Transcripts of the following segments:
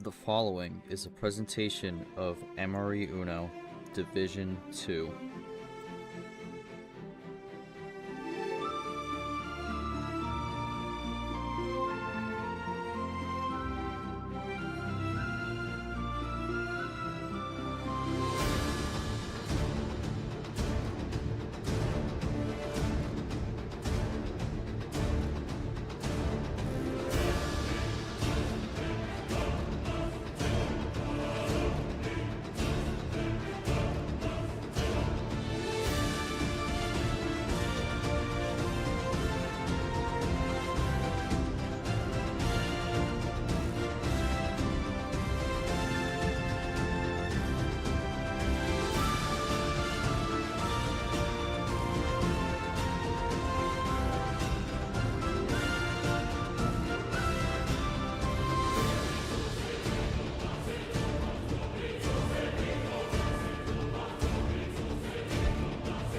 The following is a presentation of MRE Uno Division 2.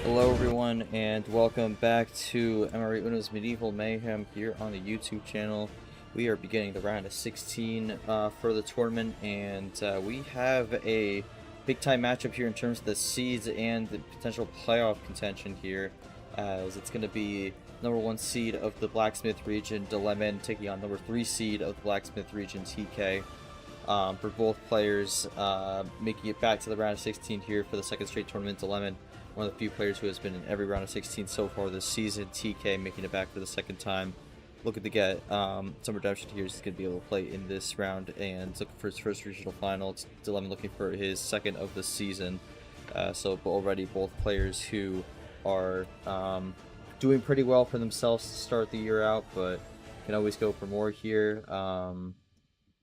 Hello everyone, and welcome back to MRE Uno's Medieval Mayhem here on the YouTube channel. We are beginning the round of 16 for the tournament, and we have a big-time matchup here in terms of the seeds and the potential playoff contention here, as it's going to be number 1 seed of the Blacksmith region, Dilemma, taking on number 3 seed of the Blacksmith region, TK. For both players making it back to the round of 16 here for the second straight tournament, Dilemma, one of the few players who has been in every round of 16 so far this season. TK making it back for the second time, looking to get some redemption here. He's going to be able to play in this round and looking for his first regional final. It's Dilemma looking for his second of the season. So already both players who are doing pretty well for themselves to start the year out, but can always go for more here.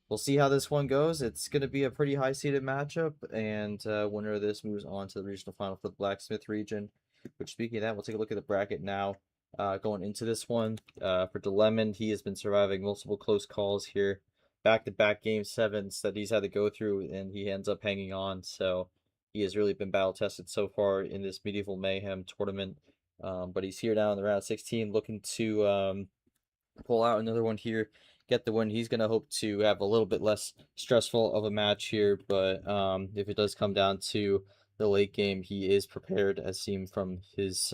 We'll see how this one goes. It's going to be a pretty high-seeded matchup, and winner of this moves on to the regional final for the Blacksmith region. Which, speaking of that, we'll take a look at the bracket now. Going into this one, for Dilemma, he has been surviving multiple close calls here. Back-to-back Game 7s that he's had to go through, and he ends up hanging on. So he has really been battle-tested so far in this Medieval Mayhem tournament. But he's here now in the round 16, looking to pull out another one here, get the win. He's going to hope to have a little bit less stressful of a match here, but if it does come down to the late game, he is prepared, as seen from his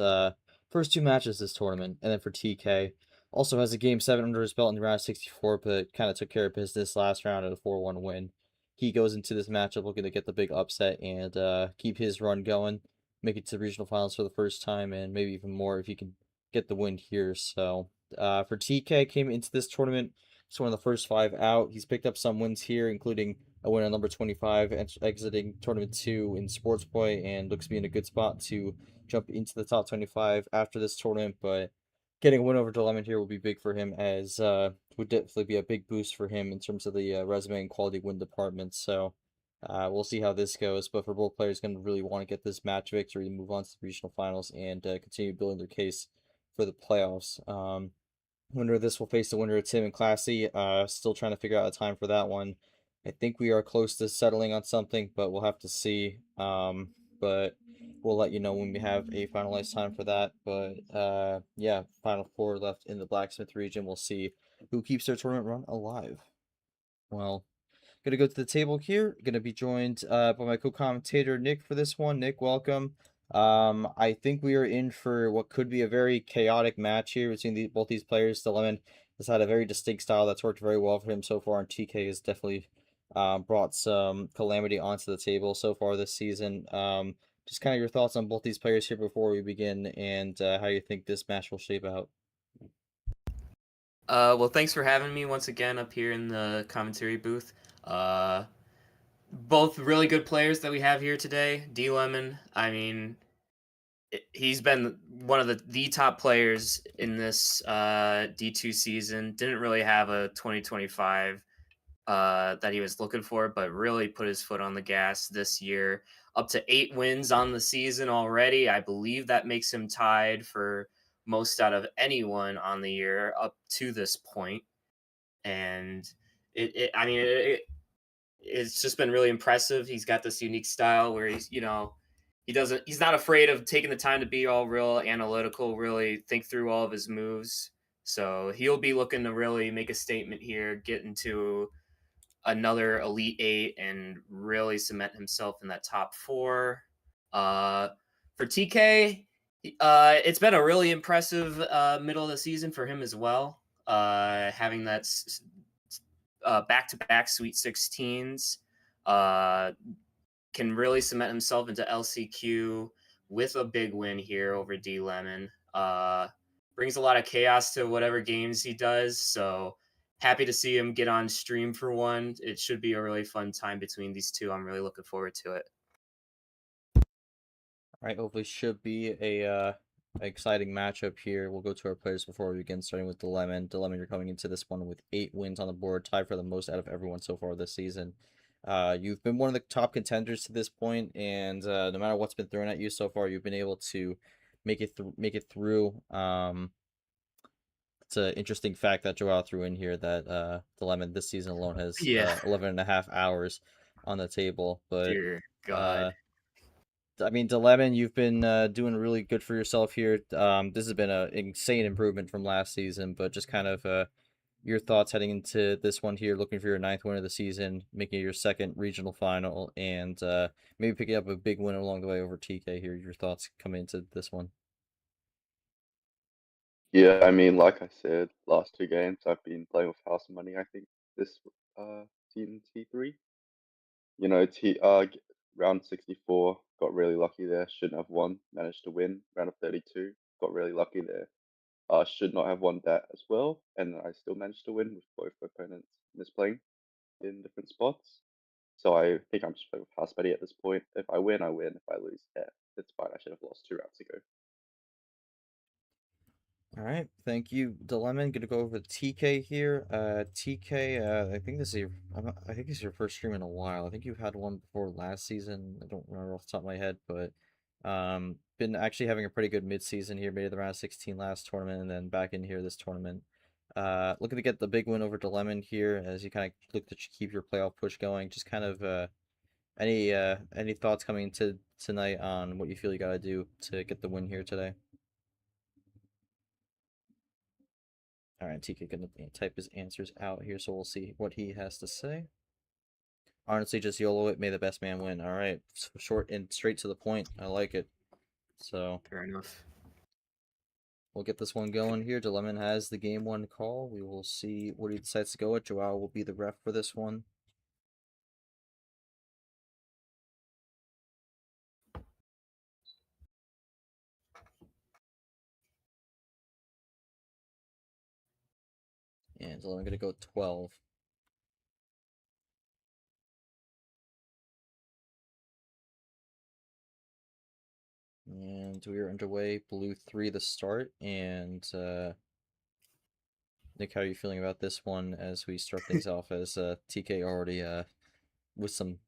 first 2 matches this tournament. And then for TK, also has a Game 7 under his belt in the round of 64, but kind of took care of business last round at a 4-1 win. He goes into this matchup looking to get the big upset and keep his run going, make it to the regional finals for the first time, and maybe even more if he can get the win here. So for TK, came into this tournament, he's one of the first 5 out. He's picked up some wins here, including a win on number 25, exiting tournament 2 in Sports Boy, and looks to be in a good spot to jump into the top 25 after this tournament. But getting a win over Dilemma here will be big for him, as would definitely be a big boost for him in terms of the resume and quality win department. So we'll see how this goes. But for both players, going to really want to get this match victory, move on to the regional finals, and continue building their case for the playoffs. Winner of this will face the winner of Tim and Classy. Still trying to figure out a time for that one. I think we are close to settling on something, but we'll have to see. But we'll let you know when we have a finalized time for that. But yeah, final 4 left in the Blacksmith region. We'll see who keeps their tournament run alive. Well, gonna go to the table here. Gonna be joined by my co-commentator Nick for this one. Nick, welcome. I think we are in for what could be a very chaotic match here between both these players. Dilemma has had a very distinct style that's worked very well for him so far, and TK has definitely brought some calamity onto the table so far this season. Just kind of your thoughts on both these players here before we begin, and how you think this match will shape out. Well, thanks for having me once again up here in the commentary booth. Both really good players that we have here today. D Lemon, I mean, he's been one of the top players in this D2 season. Didn't really have a 2025 that he was looking for, but really put his foot on the gas this year. Up to 8 wins on the season already. I believe that makes him tied for most out of anyone on the year up to this point. And it's just been really impressive. He's got this unique style where he's not afraid of taking the time to be all real analytical, really think through all of his moves. So he'll be looking to really make a statement here, get into another Elite Eight and really cement himself in that top four. For TK, it's been a really impressive middle of the season for him as well. Having that back-to-back Sweet 16s, uh, can really cement himself into LCQ with a big win here over D Lemon. Brings a lot of chaos to whatever games he does. So happy to see him get on stream for one. It should be a really fun time between these two. I'm really looking forward to it. All right, hopefully should be a exciting matchup here. We'll go to our players before we begin, starting with Dilemon. Dilemon, you're coming into this one with 8 wins on the board, tied for the most out of everyone so far this season. You've been one of the top contenders to this point, and no matter what's been thrown at you so far, you've been able to make it through. It's an interesting fact that Joao threw in here that Dilemma this season alone has Yeah. 11.5 hours on the table. But Dear God. uh, I mean, Dilemma, you've been doing really good for yourself here. This has been an insane improvement from last season, but just kind of your thoughts heading into this one here, looking for your 9th win of the season, making it your 2nd regional final, and maybe picking up a big win along the way over TK here. Your thoughts coming into this one? Yeah, I mean, like I said, last 2 games I've been playing with house money. I think this season T3. You know, round 64 got really lucky there. Shouldn't have won. Managed to win. Round of 32 got really lucky there. Should not have won that as well, and I still managed to win with both opponents misplaying in different spots. So I think I'm just playing with house money at this point. If I win, I win. If I lose, yeah, it's fine. I should have lost 2 rounds ago. All right, thank you, Dilemma. Gonna go over TK here. TK, I think this is I think this is your first stream in a while. I think you've had one before last season. I don't remember off the top of my head, but been actually having a pretty good mid-season here. Made it the round of 16 last tournament, and then back in here this tournament. Looking to get the big win over Dilemma here as you kind of look to keep your playoff push going. Just kind of any thoughts coming into tonight on what you feel you gotta do to get the win here today? All right, TK gonna type his answers out here, so we'll see what he has to say. Honestly, just YOLO it. May the best man win. All right, short and straight to the point. I like it. So Fair enough. we'll get this one going here. Dilemon has the game 1 call. We will see what he decides to go with. Joao will be the ref for this one. And Dilemon gonna go 12. And we are underway. Blue 3 the start. And Nick, how are you feeling about this one as we start things off? As TK already with some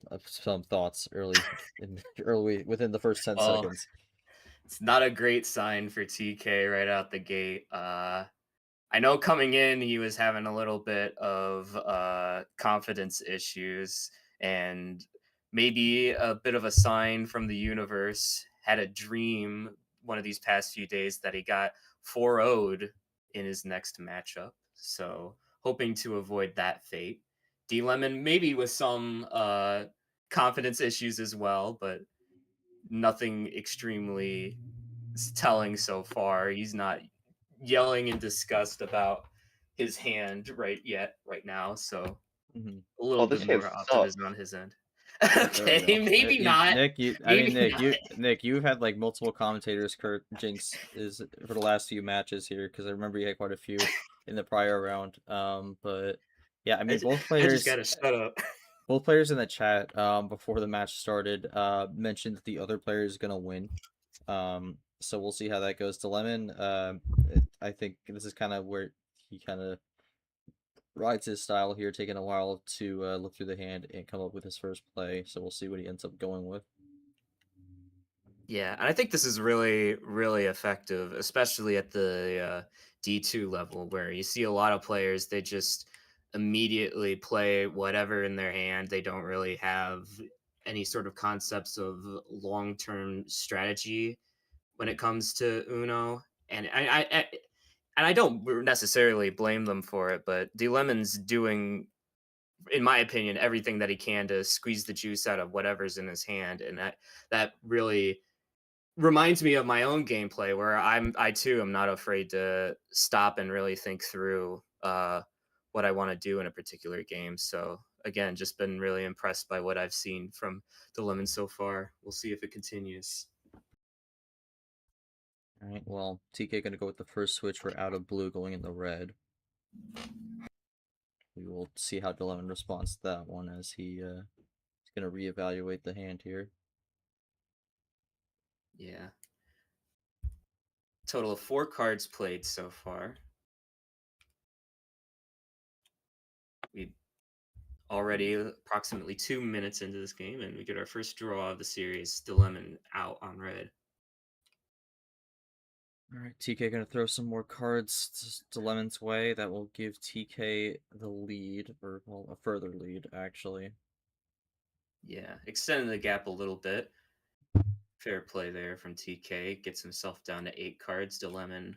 thoughts early within the first 10 Well, seconds. it's not a great sign for TK right out the gate. I know coming in, he was having a little bit of confidence issues and maybe a bit of a sign from the universe. Had a dream one of these past few days that he got 4-0'd in his next matchup. So hoping to avoid that fate. D Lemon maybe with some confidence issues as well, but nothing extremely telling so far. He's not yelling in disgust about his hand right now. So a little Oh, bit this hand more sucks. optimism on his end. There we go. Okay, maybe not. Nick, Maybe not. Nick, you've had like multiple commentators. Kurt Jinx is for the last few matches here because I remember you had quite a few in the prior round. But yeah, I mean I just gotta shut up. both players in the chat before the match started mentioned that the other player is gonna win. So we'll see how that goes. To Lemon, I think this is kind of where he kind of rides his style here, taking a while to look through the hand and come up with his first play. So we'll see what he ends up going with. Yeah, and I think this is really, really effective, especially at the D2 level, where you see a lot of players, they just immediately play whatever in their hand. They don't really have any sort of concepts of long-term strategy when it comes to Uno. And I don't necessarily blame them for it, but D Lemon's doing in my opinion, everything that he can to squeeze the juice out of whatever's in his hand, and that really reminds me of my own gameplay where I too am not afraid to stop and really think through what I want to do in a particular game. So again, just been really impressed by what I've seen from the Lemon so far. We'll see if it continues. All right, well, TK gonna go with the first switch. We're out of blue, going in the red. We will see how Dilemma responds to that one as he is gonna reevaluate the hand here. Yeah. Total of 4 cards played so far. We already approximately 2 minutes into this game, and we get our first draw of the series. Dilemma out on red. Alright, TK gonna throw some more cards to Lemon's way. That will give TK the lead, or, well, a further lead, actually. Yeah, extending the gap a little bit. Fair play there from TK. Gets himself down to 8 cards. Dilemma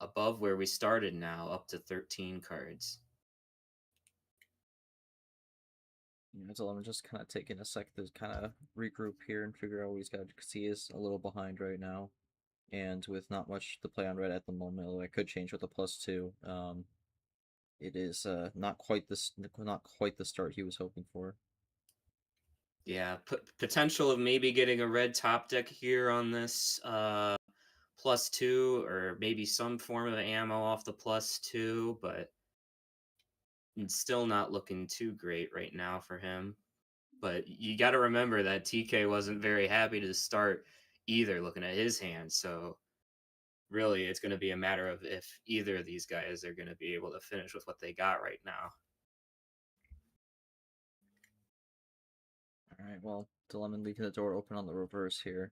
above where we started now, up to 13 cards. Yeah, Dilemma just kind of taking a sec to kind of regroup here and figure out what he's got, because he is a little behind right now. And with not much to play on red at the moment, although I could change with a +2, it is not quite the start he was hoping for. Yeah, potential of maybe getting a red top deck here on this +2, or maybe some form of ammo off the +2, but it's still not looking too great right now for him. But you got to remember that TK wasn't very happy to start either, looking at his hand. So really, it's going to be a matter of if either of these guys are going to be able to finish with what they got right now. All right, well, Dilemma leaving the door open on the reverse here.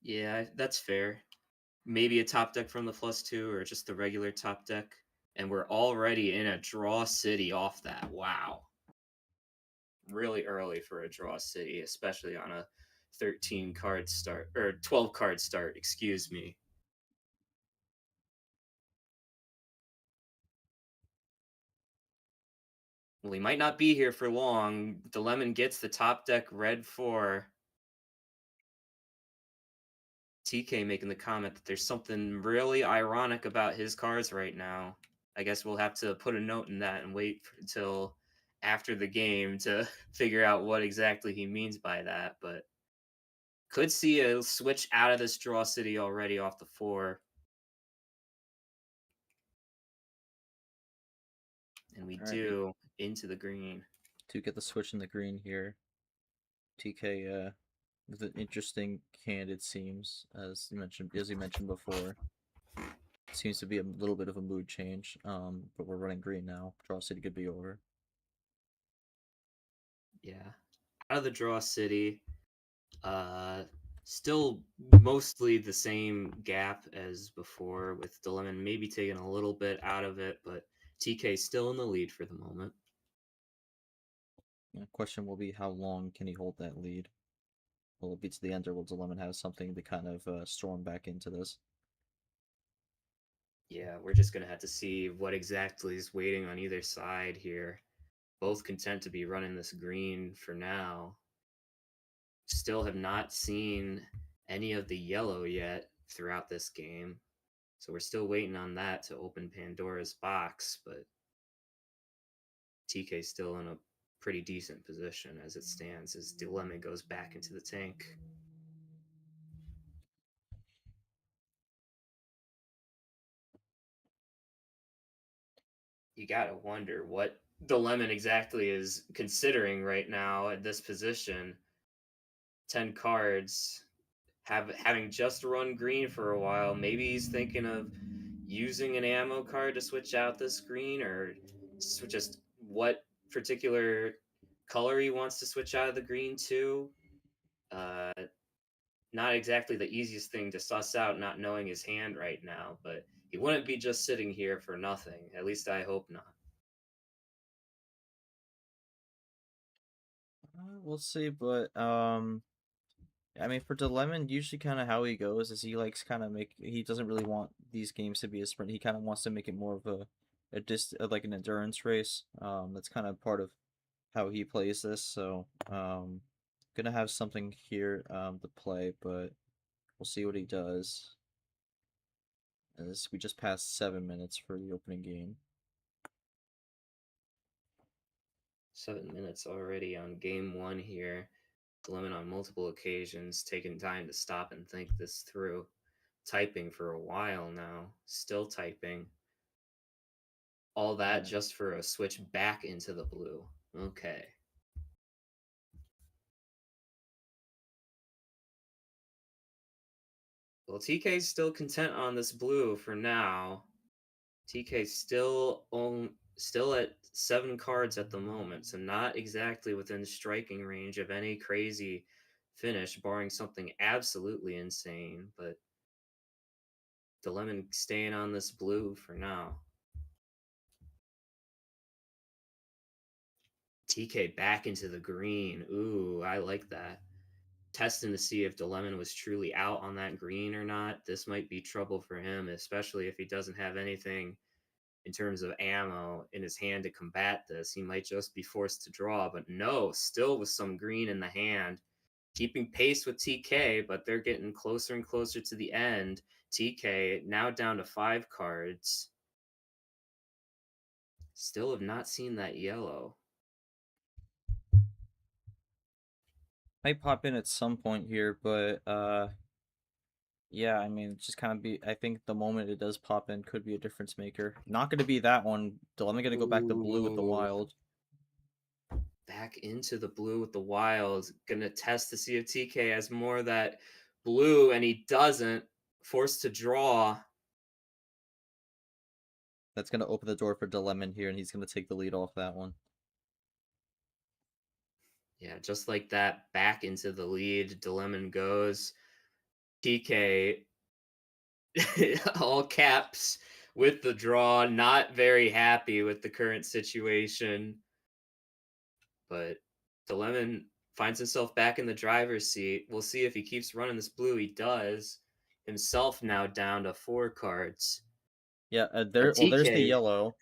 Yeah, that's fair. Maybe a top deck from the +2 or just the regular top deck. And we're already in a draw city off that. Wow. Really early for a draw city, especially on a 13 card start, or 12 card start, excuse me. Well, he might not be here for long. The Lemon gets the top deck red 4. TK making the comment that there's something really ironic about his cards right now. I guess we'll have to put a note in that and wait until after the game to figure out what exactly he means by that. But could see a switch out of this draw city already off the 4. And we do into the green. To get the switch in the green here. TK with an interesting hand, it seems, as he mentioned before. Seems to be a little bit of a mood change. But we're running green now. Draw city could be over. Yeah. Out of the draw city. Still mostly the same gap as before, with Dilemma maybe taking a little bit out of it, but TK still in the lead for the moment. The question will be, how long can he hold that lead? Will it be to the end, or will Dilemma have something to kind of storm back into this? Yeah, we're just going to have to see what exactly is waiting on either side here. Both content to be running this green for now. Still have not seen any of the yellow yet throughout this game. So we're still waiting on that to open Pandora's box, but TK still in a pretty decent position as it stands as Dilemma goes back into the tank. You gotta wonder what Dilemma exactly is considering right now at this position. 10 cards, having just run green for a while. Maybe he's thinking of using an ammo card to switch out this green, or just what particular color he wants to switch out of the green to. Uh, Not exactly the easiest thing to suss out, not knowing his hand right now, but he wouldn't be just sitting here for nothing. At least I hope not. We'll see, but I mean, for Dilemma, usually kind of how he goes is he likes kind of he doesn't really want these games to be a sprint. He kind of wants to make it more of like an endurance race. That's kind of part of how he plays this. So gonna have something here to play, but we'll see what he does. As we just passed 7 minutes for the opening game. 7 minutes already on game one here. Lemon on multiple occasions, taking time to stop and think this through. Typing for a while now, still typing. All that just for a switch back into the blue. Okay. Well, TK's still content on this blue for now. TK's still at 7 cards at the moment, so not exactly within striking range of any crazy finish, barring something absolutely insane, but the lemon staying on this blue for now. TK back into the green. Ooh, I like that. Testing to see if DeLemon was truly out on that green or not. This might be trouble for him, especially if he doesn't have anything in terms of ammo in his hand to combat this. He might just be forced to draw, but no, still with some green in the hand. Keeping pace with TK, but they're getting closer and closer to the end. TK now down to 5 cards. Still have not seen that yellow. Might pop in at some point here, but yeah, I mean, just kind of I think the moment it does pop in could be a difference maker. Not going to be that one. Dilemma going to go back to blue with the Ooh. wild. Back into the blue with the wild. Gonna test to see if TK has more of that blue, and he doesn't. Forced to draw. That's going to open the door for DeLemon here, and he's going to take the lead off that one. Yeah, just like that, back into the lead. DeLemon goes. TK, all caps with the draw. Not very happy with the current situation. But DeLemon finds himself back in the driver's seat. We'll see if he keeps running this blue. He does. Himself now down to 4 cards. Yeah, But there's the TK, yellow.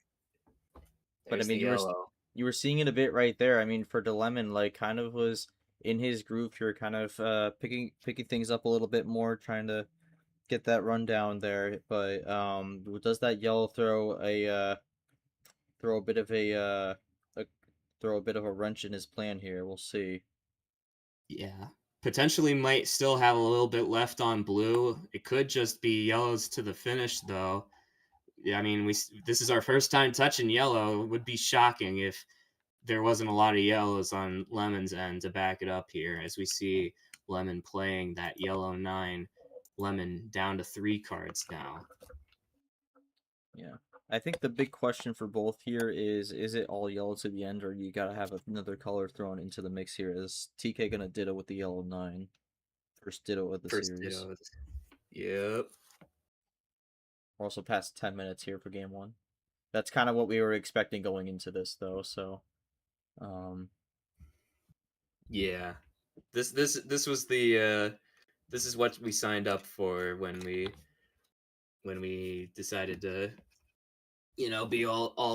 But I there's mean, the yellow. you were seeing it a bit right there. I mean, for DeLemon, like, kind of was in his groove here, kind of picking things up a little bit more, trying to get that rundown there. But does that yellow throw a bit of throw a bit of a wrench in his plan here? We'll see. Yeah. Potentially might still have a little bit left on blue. It could just be yellows to the finish, though. Yeah, I mean, this is our first time touching yellow. It would be shocking if there wasn't a lot of yellows on Lemon's end to back it up here, as we see Lemon playing that yellow 9. Lemon down to 3 cards now. Yeah. I think the big question for both here is it all yellow to the end, or you gotta have another color thrown into the mix here? Is TK gonna ditto with the yellow 9? First ditto of the First series. ditto. Yep. We're also past 10 minutes here for game 1. That's kind of what we were expecting going into this, though, so... Yeah. This was the this is what we signed up for when we decided to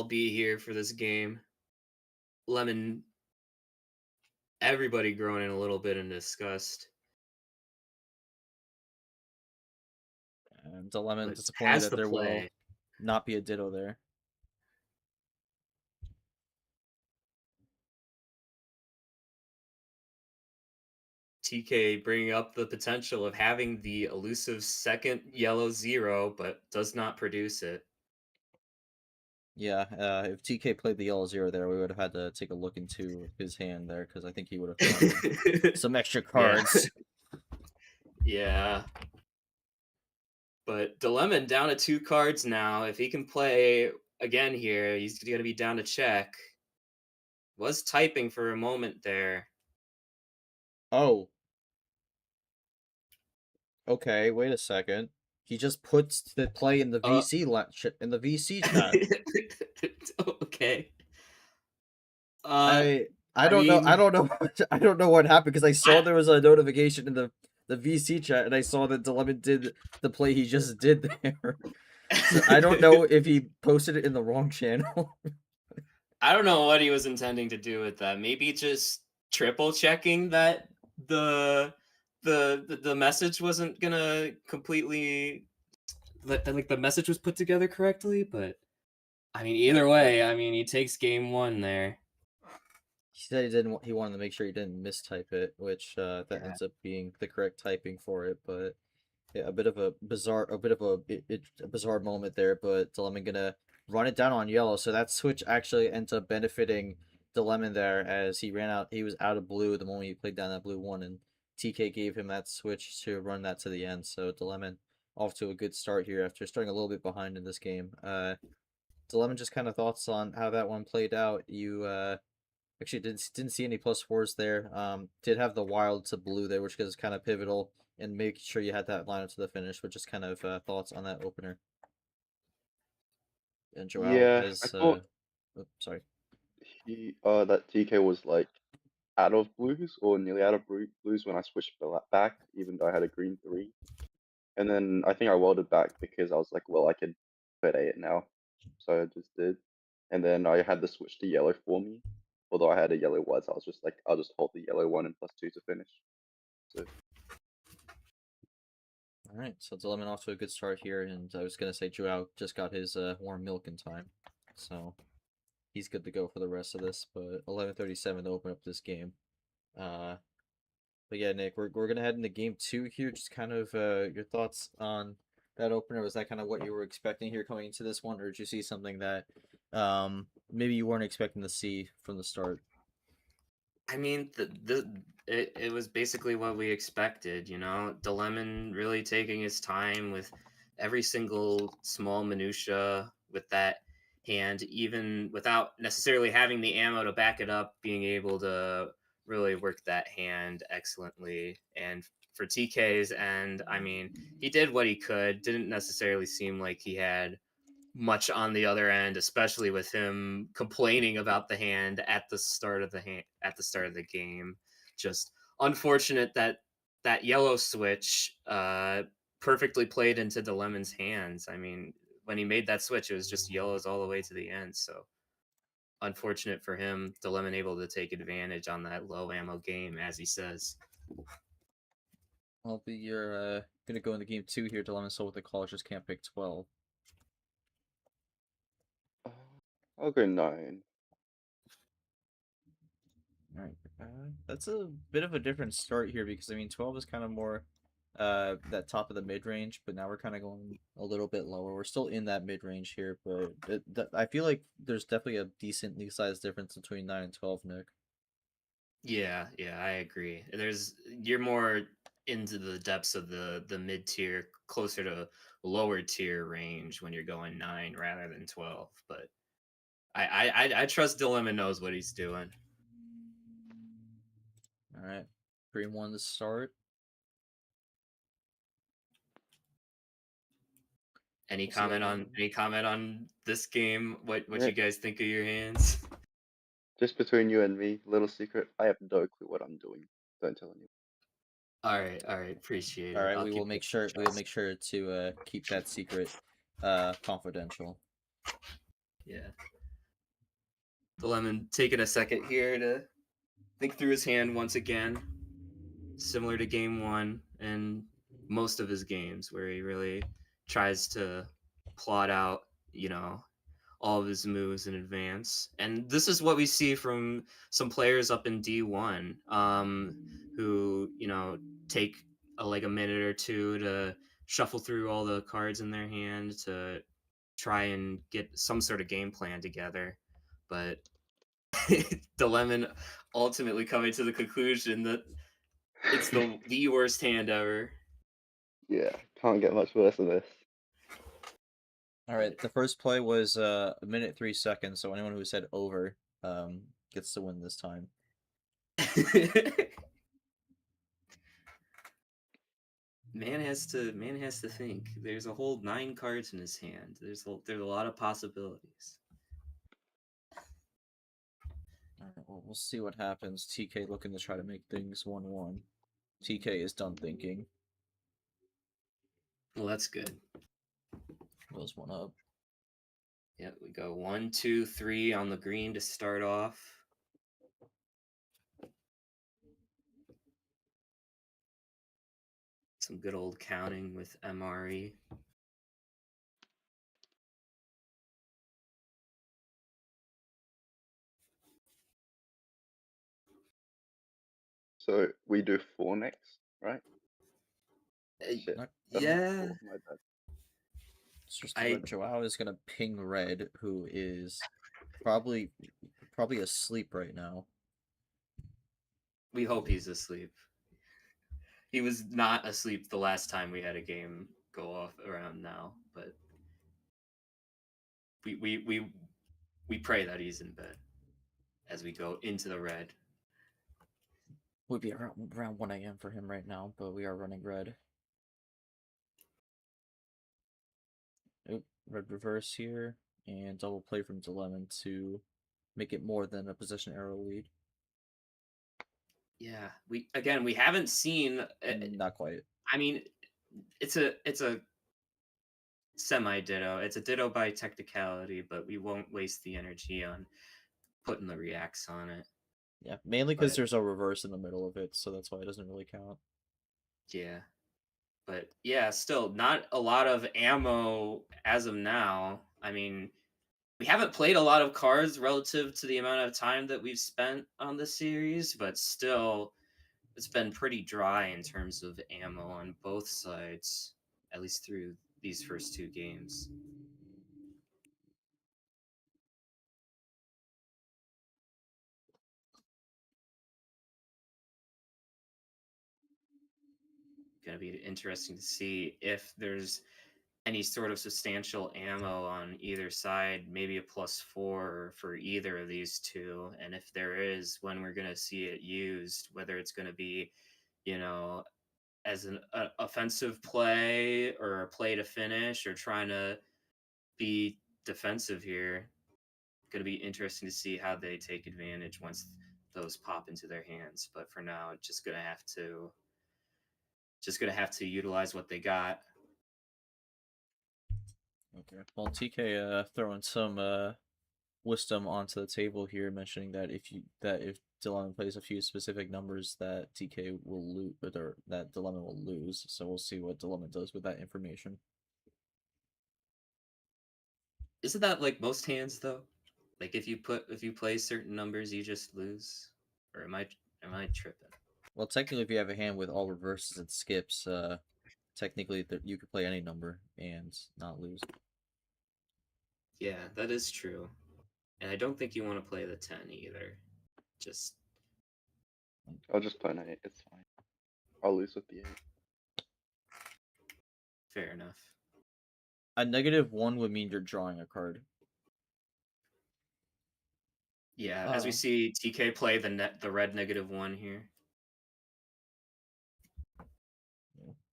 be here for this game. Lemon, everybody groaning a little bit in disgust. And DeLemon But disappointed has that the there will play. not be a ditto there. TK bringing up the potential of having the elusive second yellow 0, but does not produce it. Yeah, if TK played the yellow 0 there, we would have had to take a look into his hand there, because I think he would have thrown some extra cards. Yeah. But DeLemon down to 2 cards now. If he can play again here, he's going to be down to check. Was typing for a moment there. Oh. Okay, wait a second. He just puts the play in the VC chat. Okay. I don't know. I don't know. I don't know what happened, because I saw there was a notification in the VC chat, and I saw that DeLemon did the play he just did there. So I don't know if he posted it in the wrong channel. I don't know what he was intending to do with that. Maybe just triple checking that the the message wasn't gonna completely like the message was put together correctly. But I mean, either way, I mean, he takes game one there. He said he didn't. He wanted to make sure he didn't mistype it, which that Yeah. ends up being the correct typing for it. But yeah, a bit of a bizarre moment there. But Dilemma gonna run it down on yellow, so that switch actually ends up benefiting Dilemma there as he ran out. He was out of blue the moment he played down that blue one, and TK gave him that switch to run that to the end. So Dilemma off to a good start here after starting a little bit behind in this game. Dilemma, just kind of thoughts on how that one played out. You actually didn't see any plus fours there. Did have the wild to blue there, which is kind of pivotal and make sure you had that lineup to the finish. But just kind of thoughts on that opener. And Joao Yeah, I has thought sorry. that TK was like out of blues or nearly out of blues when I switched back, even though I had a green 3. And then I think I welded back because I was like, well, I could put it now. So I just did. And then I had the switch to yellow for me. Although I had a yellow white, so I was just like, I'll just hold the yellow one and +2 to finish. So All right, so Dilemma off to a good start here, and I was gonna say Joao just got his warm milk in time, so he's good to go for the rest of this. But 11:37 to open up this game. Uh, But yeah, Nick, we're gonna head into game two here. Just kind of your thoughts on that opener. Was that kind of what you were expecting here coming into this one, or did you see something that maybe you weren't expecting to see from the start? I mean, it was basically what we expected, you know. DeLemon really taking his time with every single small minutia with that hand, even without necessarily having the ammo to back it up, being able to really work that hand excellently. And for TK's end, I mean, he did what he could. Didn't necessarily seem like he had much on the other end, especially with him complaining about the hand at the start of the game. Just unfortunate that that yellow switch perfectly played into DeLemon's hands. I mean, when he made that switch, it was just yellows all the way to the end. So unfortunate for him, DeLemon able to take advantage on that low ammo game, as he says. Well, you're gonna go into game two here. Dilemma so with the call just can't pick 12. uh, I'll go 9. All right, that's a bit of a different start here because I mean 12 is kind of more that top of the mid range, but now we're kind of going a little bit lower. We're still in that mid range here, but I feel like there's definitely a decently sized difference between 9 and 12, Nick. Yeah, yeah, I agree. You're more into the depths of the mid tier, closer to lower tier range when you're going 9 rather than 12. But I trust Dilemma knows what he's doing. All right, green one to start. Any We'll see comment on this game? What Yeah, you guys think of your hands? just between you and me, little secret, I have no clue what I'm doing. Don't tell anyone. All right, appreciate All it. right, I'll keep it we will make sure to keep that secret confidential. Yeah. Dilemma taking a second here to think through his hand once again, similar to game one and most of his games, where he really tries to plot out, you know, all of his moves in advance. And this is what we see from some players up in D1, who, you know, take like a minute or two to shuffle through all the cards in their hand to try and get some sort of game plan together. But Dilemon ultimately coming to the conclusion that it's the worst hand ever. Yeah, can't get much worse than this. All right, the first play was a minute 3 seconds, so anyone who said over gets to win this time. Man has to think. There's a whole 9 cards in his hand. There's a lot of possibilities. All right, well, we'll see what happens. TK looking to try to make things 1-1. TK is done thinking. Well, that's good. Goes one up. Yep, we go 1, 2, 3 on the green to start off. Some good old counting with MRE. So we do 4 next, right? Shit, Not- that's not Yeah, 4. My bad. It's just red. Joao is gonna ping red, who is probably asleep right now. we hope he's asleep. He was not asleep the last time we had a game go off around now, but we pray that he's in bed as we go into the red. Would be around 1 a.m. for him right now, but we are running red. Oop, red reverse here, and double play from Dilemon to make it more than a possession arrow lead. Yeah, we haven't seen. Not quite. I mean, it's a semi ditto. It's a ditto by technicality, but we won't waste the energy on putting the reacts on it. Yeah, mainly because But there's a reverse in the middle of it, so that's why it doesn't really count. yeah, but yeah, still not a lot of ammo as of now. I mean, we haven't played a lot of cards relative to the amount of time that we've spent on the series, but still, it's been pretty dry in terms of ammo on both sides, at least through these first 2 games. Going to be interesting to see if there's any sort of substantial ammo on either side, maybe a +4 for either of these two. And if there is, when we're going to see it used, whether it's going to be, as an offensive play or a play to finish or trying to be defensive here. Going to be interesting to see how they take advantage once those pop into their hands. But for now, just going to have to utilize what they got. Okay. Well, TK throwing some wisdom onto the table here, mentioning that if Dilemma plays a few specific numbers, that TK will lose, or that Dilemma will lose. So we'll see what Dilemma does with that information. Isn't that like most hands though? Like if you play certain numbers, you just lose. Or am I tripping? Well, technically, if you have a hand with all reverses and skips, technically you could play any number and not lose. Yeah, that is true. And I don't think you want to play the 10 either. Just I'll just play an 8. It's fine. I'll lose with the 8. fair enough. A -1 would mean you're drawing a card. Yeah, as we see TK play the red -1 here.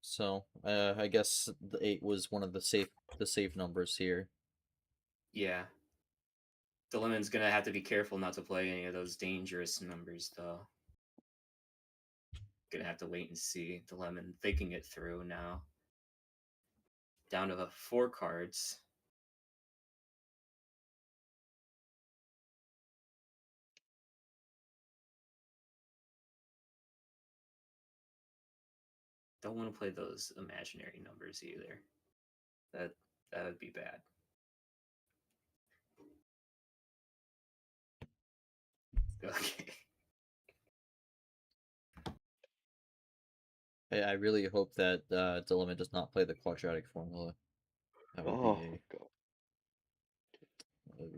So I guess the 8 was one of the safe numbers here. Yeah. Dilemma's gonna have to be careful not to play any of those dangerous numbers, though. Gonna have to wait and see. Dilemma thinking it through now. Down to the 4 cards. Don't want to play those imaginary numbers either. That would be bad. Okay. I really hope that Dilemma does not play the quadratic formula. That would Oh be my god.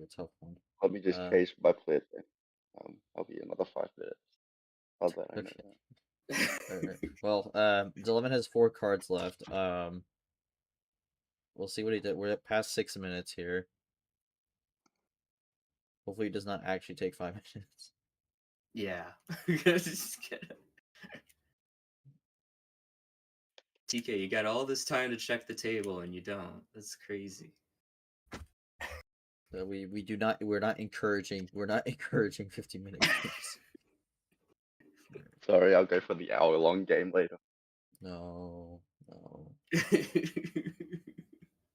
a tough one. Let me just change my play then. I'll be another 5 minutes. How's that? I know Okay. that. Alright. Well, Dilemma has 4 cards left. We'll see what he did. We're at past 6 minutes here. Hopefully, he does not actually take 5 minutes. Yeah. TK, you got all this time to check the table and you don't. That's crazy. So we're not encouraging 50-minute games. Sorry, I'll go for the hour-long game later. No.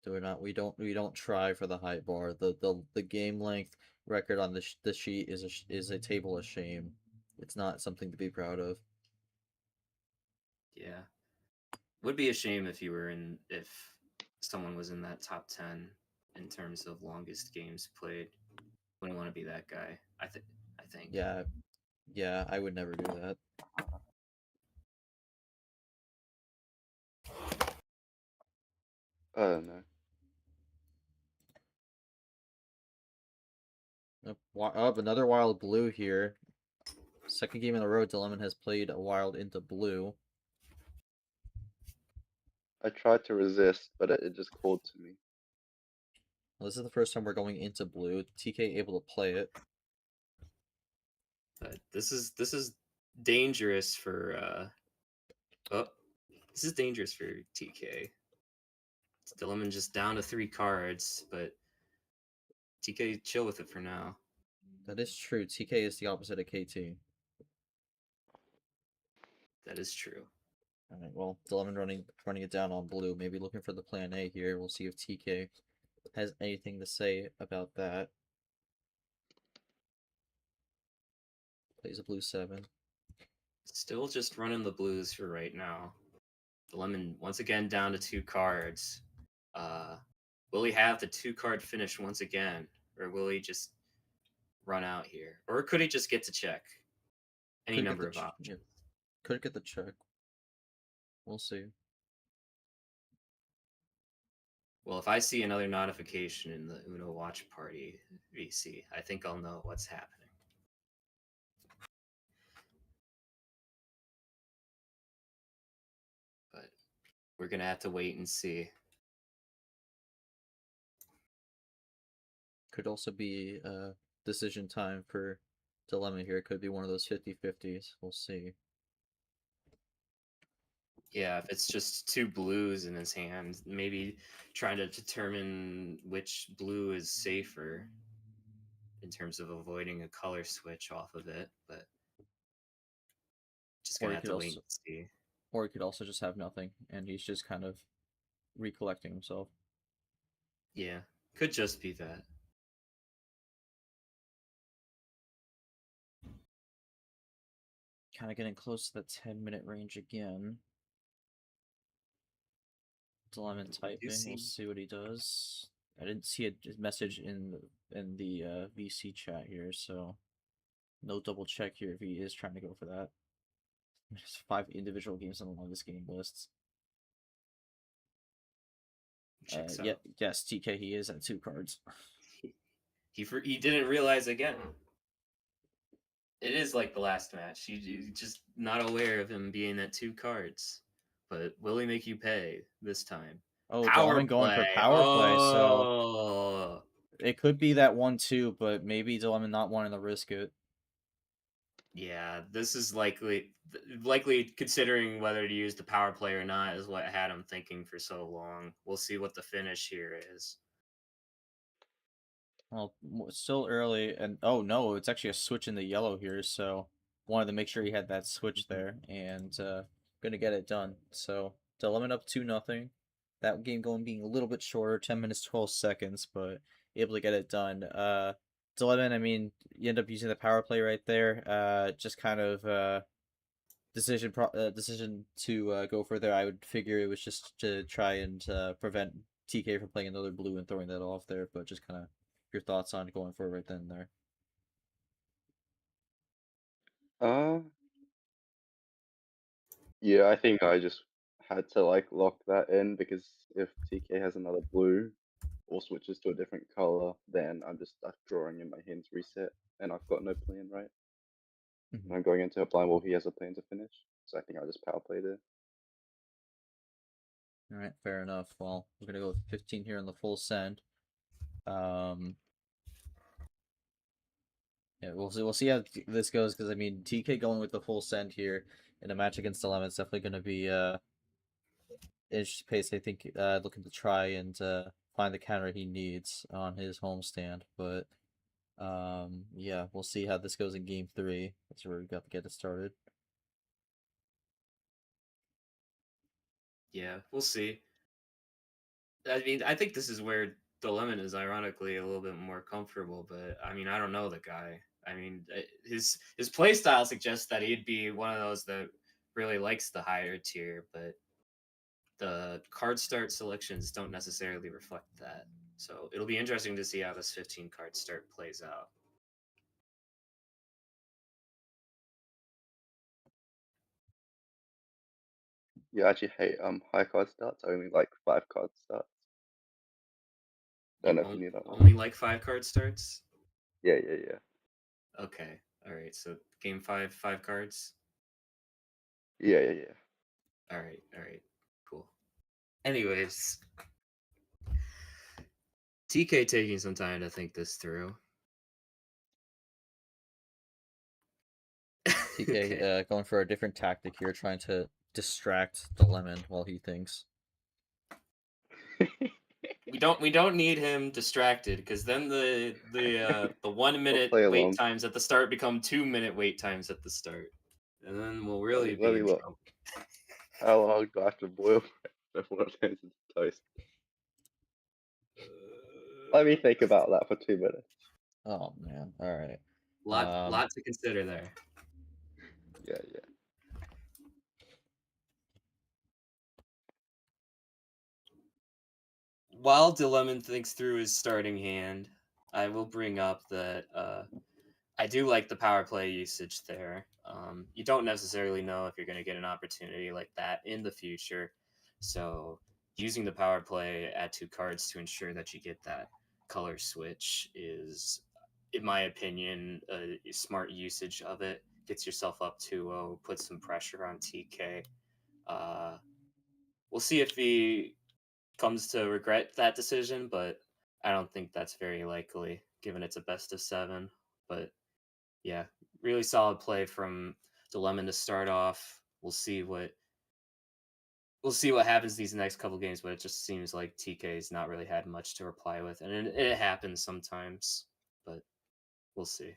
We're not. We don't try for the high bar. The game length record on the sheet is a table of shame. It's not something to be proud of. Yeah. Would be a shame if someone was in that top 10 in terms of longest games played. Wouldn't want to be that guy. I think. Yeah, yeah. I would never do that. I don't know. Up another wild blue here. Second game in a row, Dilemma has played a wild into blue. I tried to resist, but it just called to me. Well, this is the first time we're going into blue. TK able to play it. But this is dangerous for oh, this is dangerous for TK. Dilemma just down to 3 cards, but TK chill with it for now. That is true. TK is the opposite of KT. That is true. All right. Well, Dilemma running it down on blue. Maybe looking for the plan A here. We'll see if TK has anything to say about that. Plays a blue 7. Still just running the blues for right now. The lemon once again down to 2 cards. Will he have the 2-card finish once again, or will he just run out here, or could he just get to check? Any number of options. Yeah, could get the check. We'll see. Well, if I see another notification in the Uno Watch Party VC, I think I'll know what's happening. But we're gonna have to wait and see. Could also be decision time for Dilemma here. Could be one of those 50-50s. We'll see. Yeah, if it's just 2 blues in his hand, maybe trying to determine which blue is safer in terms of avoiding a color switch off of it, but just gonna have to wait and see. Or he could also just have nothing, and he's just kind of recollecting himself. Yeah, could just be that. Kind of getting close to the 10-minute range again. Dilemma typing. We'll see what he does. I didn't see a message in the VC chat here, so no double check here if he is trying to go for that. There's 5 individual games on the longest game lists. Checks yeah, out. yes, TK, he is at 2 cards. He didn't realize again. It is like the last match. You just not aware of him being at 2 cards. But will he make you pay this time? Oh, Power Dilemma going for play. power play, so Oh. it could be that 1-2, but maybe Dilemma not wanting to risk it. Yeah, this is likely considering whether to use the power play or not is what had him thinking for so long. We'll see what the finish here is. Well, still early, and oh no, it's actually a switch in the yellow here, so wanted to make sure he had that switch there, and gonna get it done. So Dilemma up 2-0. That game going being a little bit shorter, 10 minutes 12 seconds, but able to get it done. Dilemma, I mean, you end up using the power play right there. Just kind of decision to go for there. I would figure it was just to try and prevent TK from playing another blue and throwing that off there, but just kind of your thoughts on going for it right then and there. Yeah, I think I just had to like lock that in because if TK has another blue or switches to a different color, then I'm just stuck drawing in my hands reset and I've got no plan, right? And I'm going into a blind wall, he has a plan to finish. So I think I'll just power play there. All right, fair enough. Well, we're gonna go with 15 here on the full send. Yeah, we'll see how this goes because I mean TK going with the full send here in a match against Dilemma is definitely gonna be interesting pace. I think looking to try and find the counter he needs on his homestand, but yeah, we'll see how this goes in game 3. That's where we got to get it started. Yeah, we'll see. I mean, I think this is where Dilemma is ironically a little bit more comfortable, but I mean, I don't know the guy. I mean, his play style suggests that he'd be one of those that really likes the higher tier, but the card start selections don't necessarily reflect that. So it'll be interesting to see how this 15 card start plays out. You actually hate high card starts. I only like 5 card starts. Don't You know if you knew that one. only like 5 card starts? Yeah. Okay. All right. So game 5, 5 cards. Yeah. All right. All right. Cool. Anyways, TK taking some time to think this through. TK Okay. going for a different tactic here, trying to distract the lemon while he thinks. We don't need him distracted because then the 1 minute play wait along. times at the start become 2 minute wait times at the start, and then we'll really Let be me in look. trouble. How long do I have to boil before it turns into toast? Let me think about that for 2 minutes. Oh man! All right. Lot to consider there. Yeah. While Dilemon thinks through his starting hand, I will bring up that I do like the power play usage there. You don't necessarily know if you're going to get an opportunity like that in the future. So, using the power play, add 2 cards to ensure that you get that color switch is, in my opinion, a smart usage of it. Gets yourself up 2-0, puts some pressure on TK. Uh, we'll see if he comes to regret that decision, but I don't think that's very likely, given it's a best of 7. But yeah, really solid play from Dilemma to start off. We'll see what happens these next couple games, but it just seems like TK's not really had much to reply with, and it happens sometimes, but we'll see.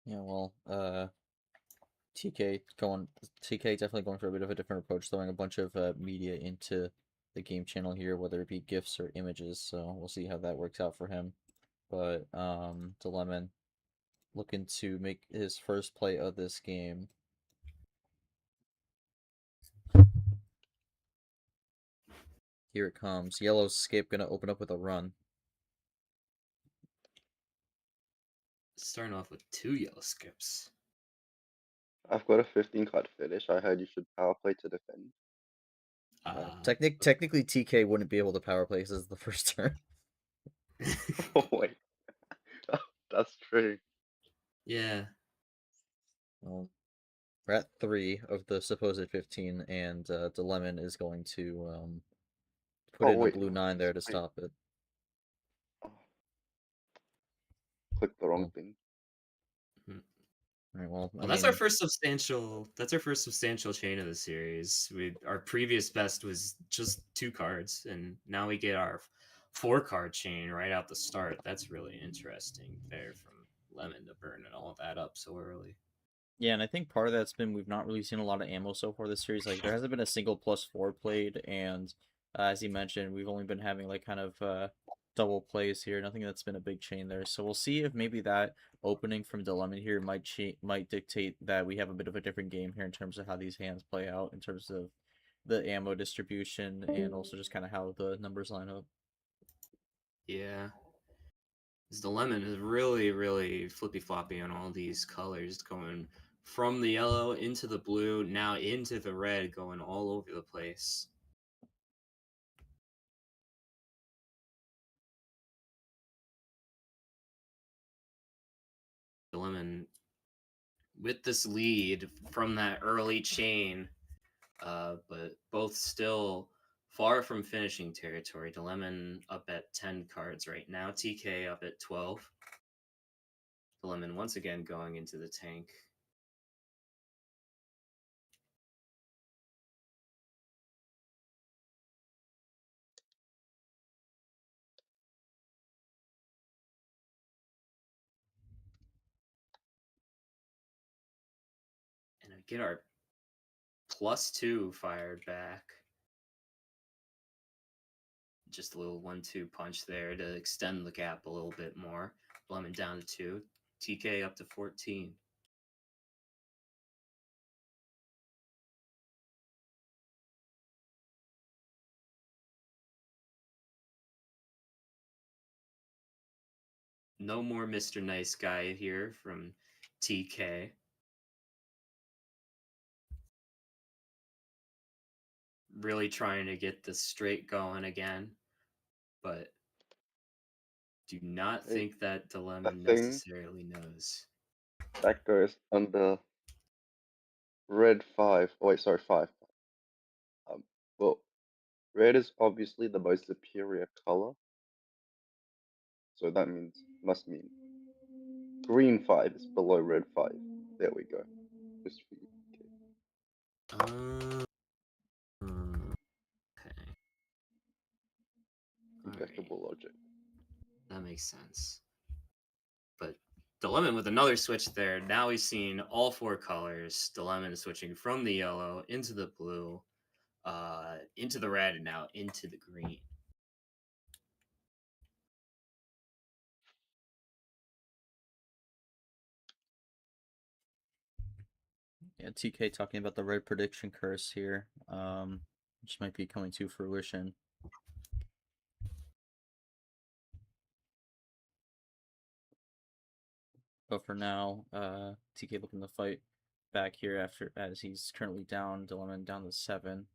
Yeah. Well. TK definitely going for a bit of a different approach, throwing a bunch of media into the game channel here, whether it be GIFs or images. So we'll see how that works out for him. But Dilemon looking to make his first play of this game. Here it comes. Yellow's skip gonna open up with a run. Starting off with 2 yellow skips. I've got a 15 card finish. I heard you should power play to defend. Technically, TK wouldn't be able to power play because this is the first turn. Oh wait, that's true. Yeah. Well, we're at 3 of the supposed 15, and Dilemon is going to put Oh in a wait, blue 9 there to stop it. Oh, clicked the wrong Well, thing. Right, well, Well, that's our first substantial. That's our first substantial chain of the series. Our previous best was just 2 cards, and now we get our 4 card chain right out the start. That's really interesting there from Lemon to burning all of that up so early. yeah, and I think part of that's been we've not really seen a lot of ammo so far this series. Like there hasn't been a single +4 played, and as you mentioned, we've only been having like kind of double plays here. Nothing that's been a big chain there. So we'll see if maybe that opening from Dilemma here might dictate that we have a bit of a different game here in terms of how these hands play out in terms of the ammo distribution and also just kind of how the numbers line up. Yeah, because the lemon is really, really flippy floppy on all these colors, going from the yellow into the blue, now into the red, going all over the place. The lemon with this lead from that early chain, but both still far from finishing territory. Dilemon up at 10 cards right now. TK up at 12. Dilemon once again going into the tank. And we get our +2 fired back. Just a little 1-2 punch there to extend the gap a little bit more. Lemon down to 2. TK up to 14. No more Mr. Nice Guy here from TK. Really trying to get the straight going again, but do not think that Dilemma necessarily knows. That goes under red 5. Oh, wait, sorry, 5. Well, red is obviously the most superior color, so that must mean green 5 is below red 5. There we go. Just for you. Okay. Impeccable logic. That makes sense. But Dilemma with another switch there. Now we've seen all 4 colors. Dilemma is switching from the yellow into the blue, into the red, and now into the green. Yeah, TK talking about the red prediction curse here, which might be coming to fruition. But for now, TK looking to fight back here after as he's currently down, Dilemma down to 7.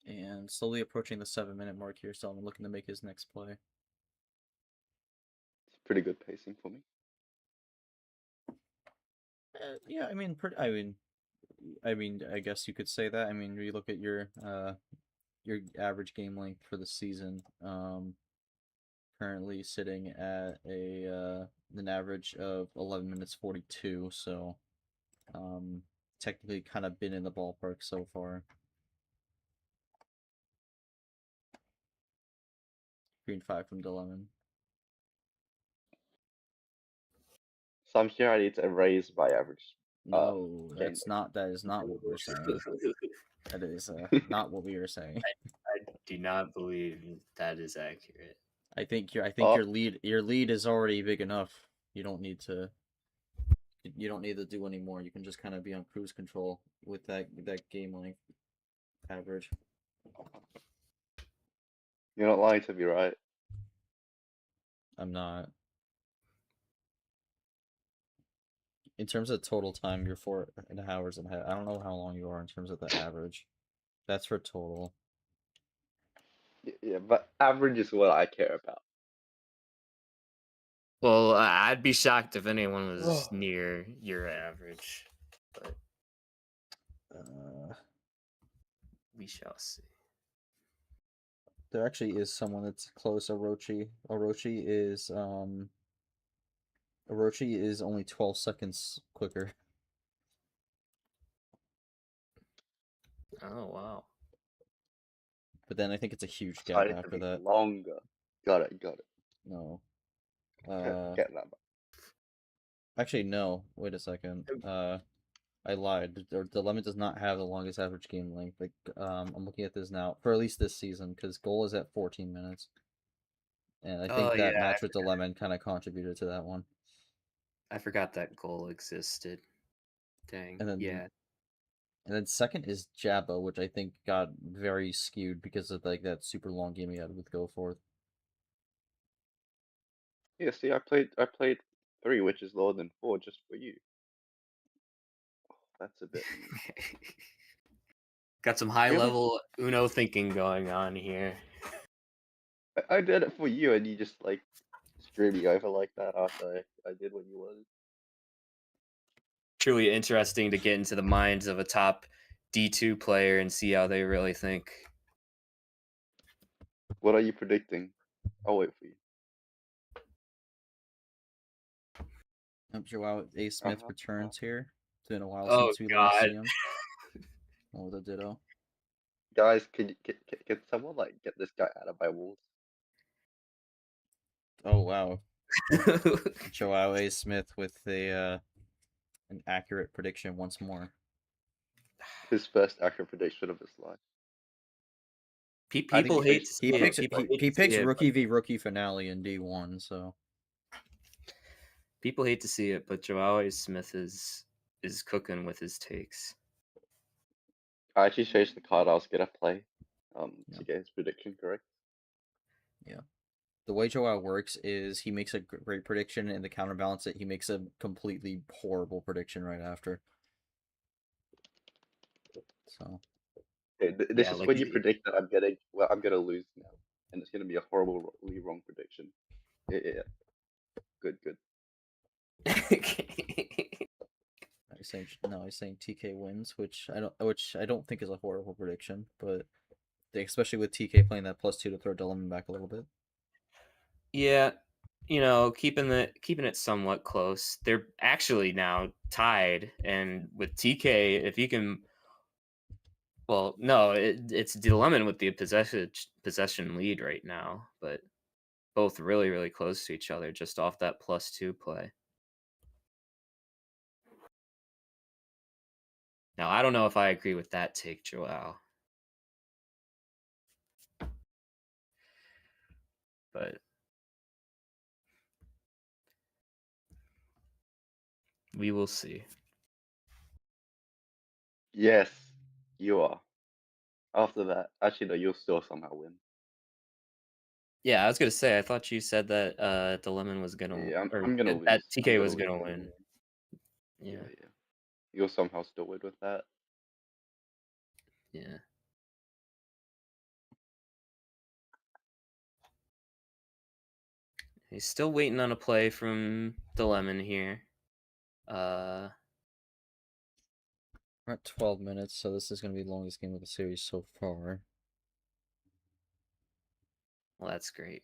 And slowly approaching the 7-minute mark here, so I'm looking to make his next play. It's pretty good pacing for me. Yeah, I mean, I guess you could say that. I mean, you look at your average game length for the season, currently sitting at an average of 11 minutes 42. So, technically, kind of been in the ballpark so far. Green 5 from Dilemma. So I'm here I need to raise my average. No, game that is not what we're saying. That is not what we were saying. I do not believe that is accurate. I think your lead is already big enough. You don't need to do any more. You can just kind of be on cruise control with that game length average. You're not lying to me, right? I'm not. In terms of total time, you're 4.5 hours ahead. I don't know how long you are in terms of the average. That's for total. Yeah, but average is what I care about. Well, I'd be shocked if anyone was near your average, but we shall see. There actually is someone that's close. Orochi is only 12 seconds quicker. Oh wow! But then I think it's a huge gap after that. Longer. Got it. No. Get that. Actually, no. Wait a second. I lied. The Dilemma does not have the longest average game length. Like, I'm looking at this now for at least this season because goal is at 14 minutes, and I think that match with Dilemma kind of contributed to that one. I forgot that goal existed. Dang. And then yeah. And then second is Jabba, which I think got very skewed because of like that super long game he had with Go Forth. Yeah, see, I played 3, which is lower than 4, just for you. Oh, that's a bit. Got some high level Uno thinking going on here. I did it for you, and you just like screwed me over like that after I did what you wanted. Truly interesting to get into the minds of a top D2 player and see how they really think. What are you predicting? I'll wait for you. Joao A. Smith returns here. It's been a while Oh, since we God. last see him. Oh, the ditto. Guys, can someone like get this guy out of my walls? Oh wow. Joao A. Smith with a an accurate prediction once more. His first accurate prediction of his life. I think People hate to see it. he picks rookie v rookie finale in D1, so People hate to see it, but Joao Smith is cooking with his takes. I actually changed the card I was gonna play Yeah. to get his prediction correct. Yeah. The way Joao works is he makes a great prediction, and to counterbalance it, he makes a completely horrible prediction right after. So Okay, this Yeah, is like when you predict that I'm gonna lose now, and it's gonna be a horribly wrong prediction. Yeah. Good. he's saying TK wins, which I don't think is a horrible prediction, but especially with TK playing that +2 to throw Dilemma back a little bit. Yeah, keeping it somewhat close. They're actually now tied, and with TK, if you can, well, no, it's Dilemma with the possession lead right now, but both really, really close to each other just off that +2 play. Now, I don't know if I agree with that take, Joao. But we will see. Yes, you are. After that, actually no, you'll still somehow win. Yeah, I was gonna say, I thought you said that Dilemma was gonna, Yeah, or I'm gonna lose. that I'm TK gonna was lose. gonna win. Yeah. You'll somehow still win with that. Yeah. He's still waiting on a play from Dilemma here. We're at 12 minutes, so this is going to be the longest game of the series so far. Well, that's great.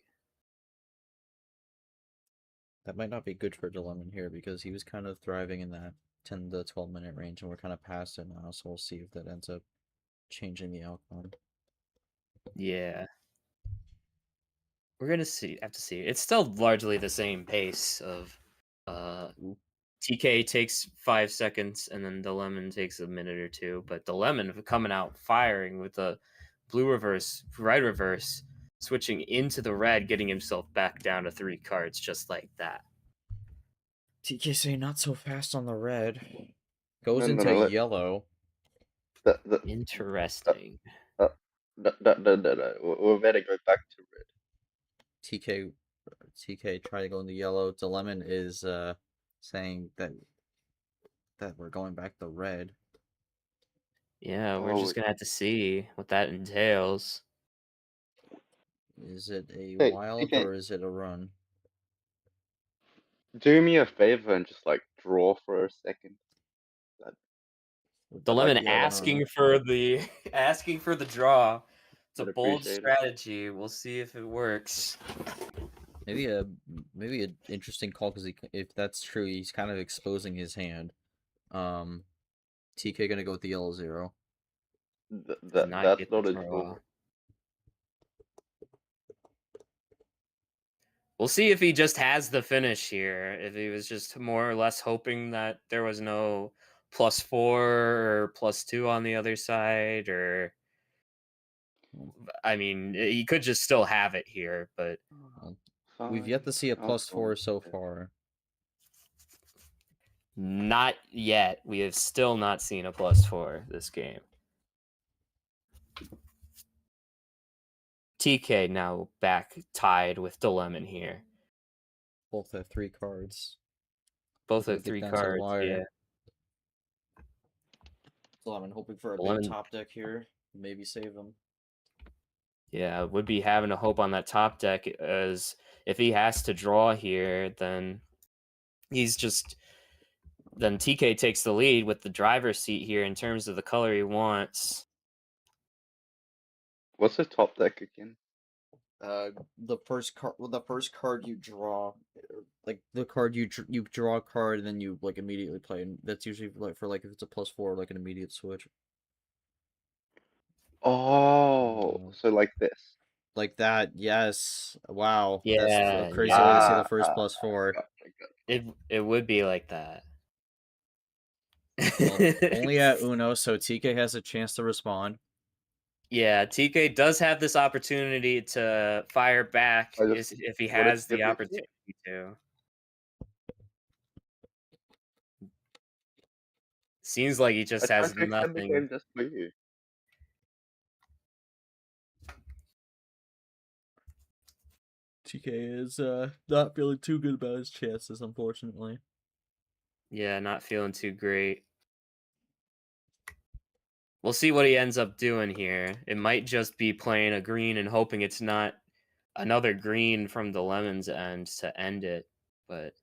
That might not be good for Dilemma here because he was kind of thriving in that 10 to 12 minute range, and we're kind of past it now, so we'll see if that ends up changing the outcome. Yeah. We're gonna have to see. It's still largely the same pace of TK takes 5 seconds and then Dilemma takes a minute or two, but Dilemma coming out firing with a blue reverse, red reverse, switching into the red, getting himself back down to 3 cards just like that. TK not so fast on the red. Goes into No, yellow. Interesting. No. We're better go back to red. TK try to go into yellow. Dilemma is saying that we're going back to red. Yeah, we're just gonna have to see what that entails. Is it a Hey, wild TK, or is it a run? do me a favor and just like draw for a second. Dilemma Yeah, asking for the asking for the draw. It's a I'd bold appreciate it. strategy. We'll see if it works. maybe an interesting call because if that's true, he's kind of exposing his hand. TK gonna go with the yellow 0. That's not a draw. We'll see if he just has the finish here. If he was just more or less hoping that there was no +4 or +2 on the other side, or I mean, he could just still have it here, but we've yet to see a +4 so far. Not yet. We have still not seen a +4 this game. TK now back tied with Dilemma here. Both have 3 cards. Both have 3 cards, yeah. So I'm hoping for a big top deck here. Maybe save them. Yeah, would be having a hope on that top deck, as if he has to draw here, then then TK takes the lead with the driver's seat here in terms of the color he wants. What's the top deck again? The first card you draw, like the card you draw a card and then you like immediately play, and that's usually like for like if it's a +4, like an immediate switch. Oh, so like this. Like that, yes. Wow. Yeah, that's a crazy way to see the first +4. It would be like that. Well, only at Uno, so TK has a chance to respond. Yeah, TK does have this opportunity to fire back I just if he wanted to has the give me a chance. opportunity to. Seems like he I just tried has to extend the game nothing. just for you. TK is not feeling too good about his chances, unfortunately. Yeah, not feeling too great. We'll see what he ends up doing here. It might just be playing a green and hoping it's not another green from the Lemon's end to end it. But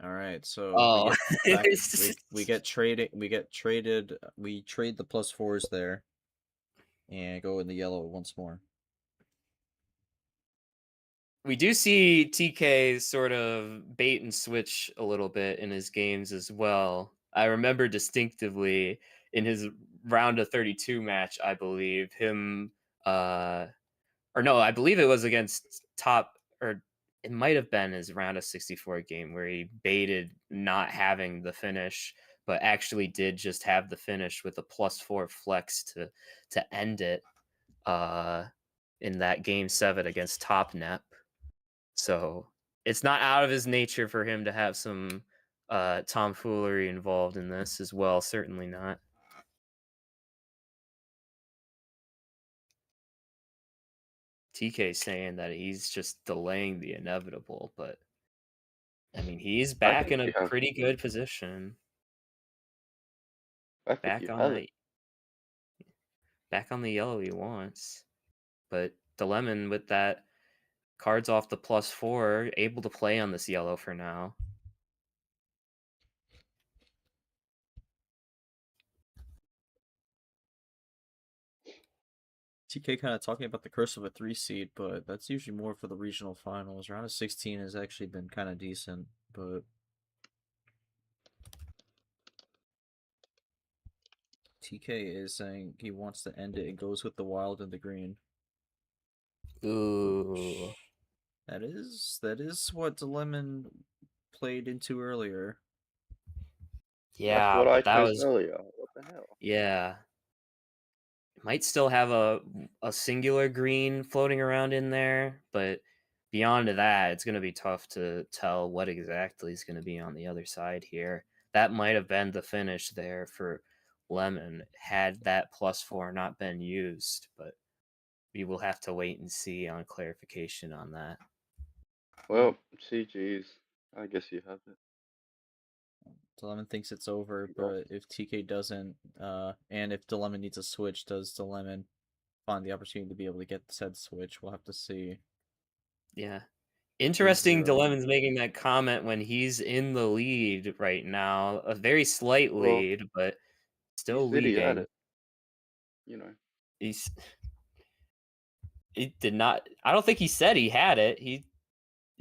All right, so we oh, get back. We get traded. We get traded. We trade the +4s there, and go in the yellow once more. we do see TK sort of bait and switch a little bit in his games as well. I remember distinctively in his round of 32 match, I believe him or no, I believe it was against top, or it might have been his round of 64 game where he baited not having the finish, but actually did just have the finish with a +4 flex to end it uh, in that game 7 against top net. So it's not out of his nature for him to have some tomfoolery involved in this as well. Certainly not. TK saying that he's just delaying the inevitable, but I mean, he's I back think in a you have pretty it. good position. I think Back you on have it. the back on the yellow he wants. But the lemon with that cards off the +4, able to play on this yellow for now. TK kind of talking about the curse of a 3 seed, but that's usually more for the regional finals. Round of 16 has actually been kind of decent, but TK is saying he wants to end it and goes with the wild and the green. Ooh. That is what the lemon played into earlier. That's Yeah, what I but that chose was earlier. What the hell? yeah. Might still have a singular green floating around in there, but beyond that, it's going to be tough to tell what exactly is going to be on the other side here. That might have been the finish there for Lemon had that +4 not been used, but we will have to wait and see on clarification on that. Well, CG's. I guess you have it. Dilemma thinks it's over, You but lost. if TK doesn't, and if Dilemma needs a switch, does Dilemma find the opportunity to be able to get said switch? We'll have to see. Yeah. Green Interesting 0. Dilemma's making that comment when he's in the lead right now. A very slight Well, lead, but he still said he had leading. it. You know. He's he did not. I don't think he said he had it. He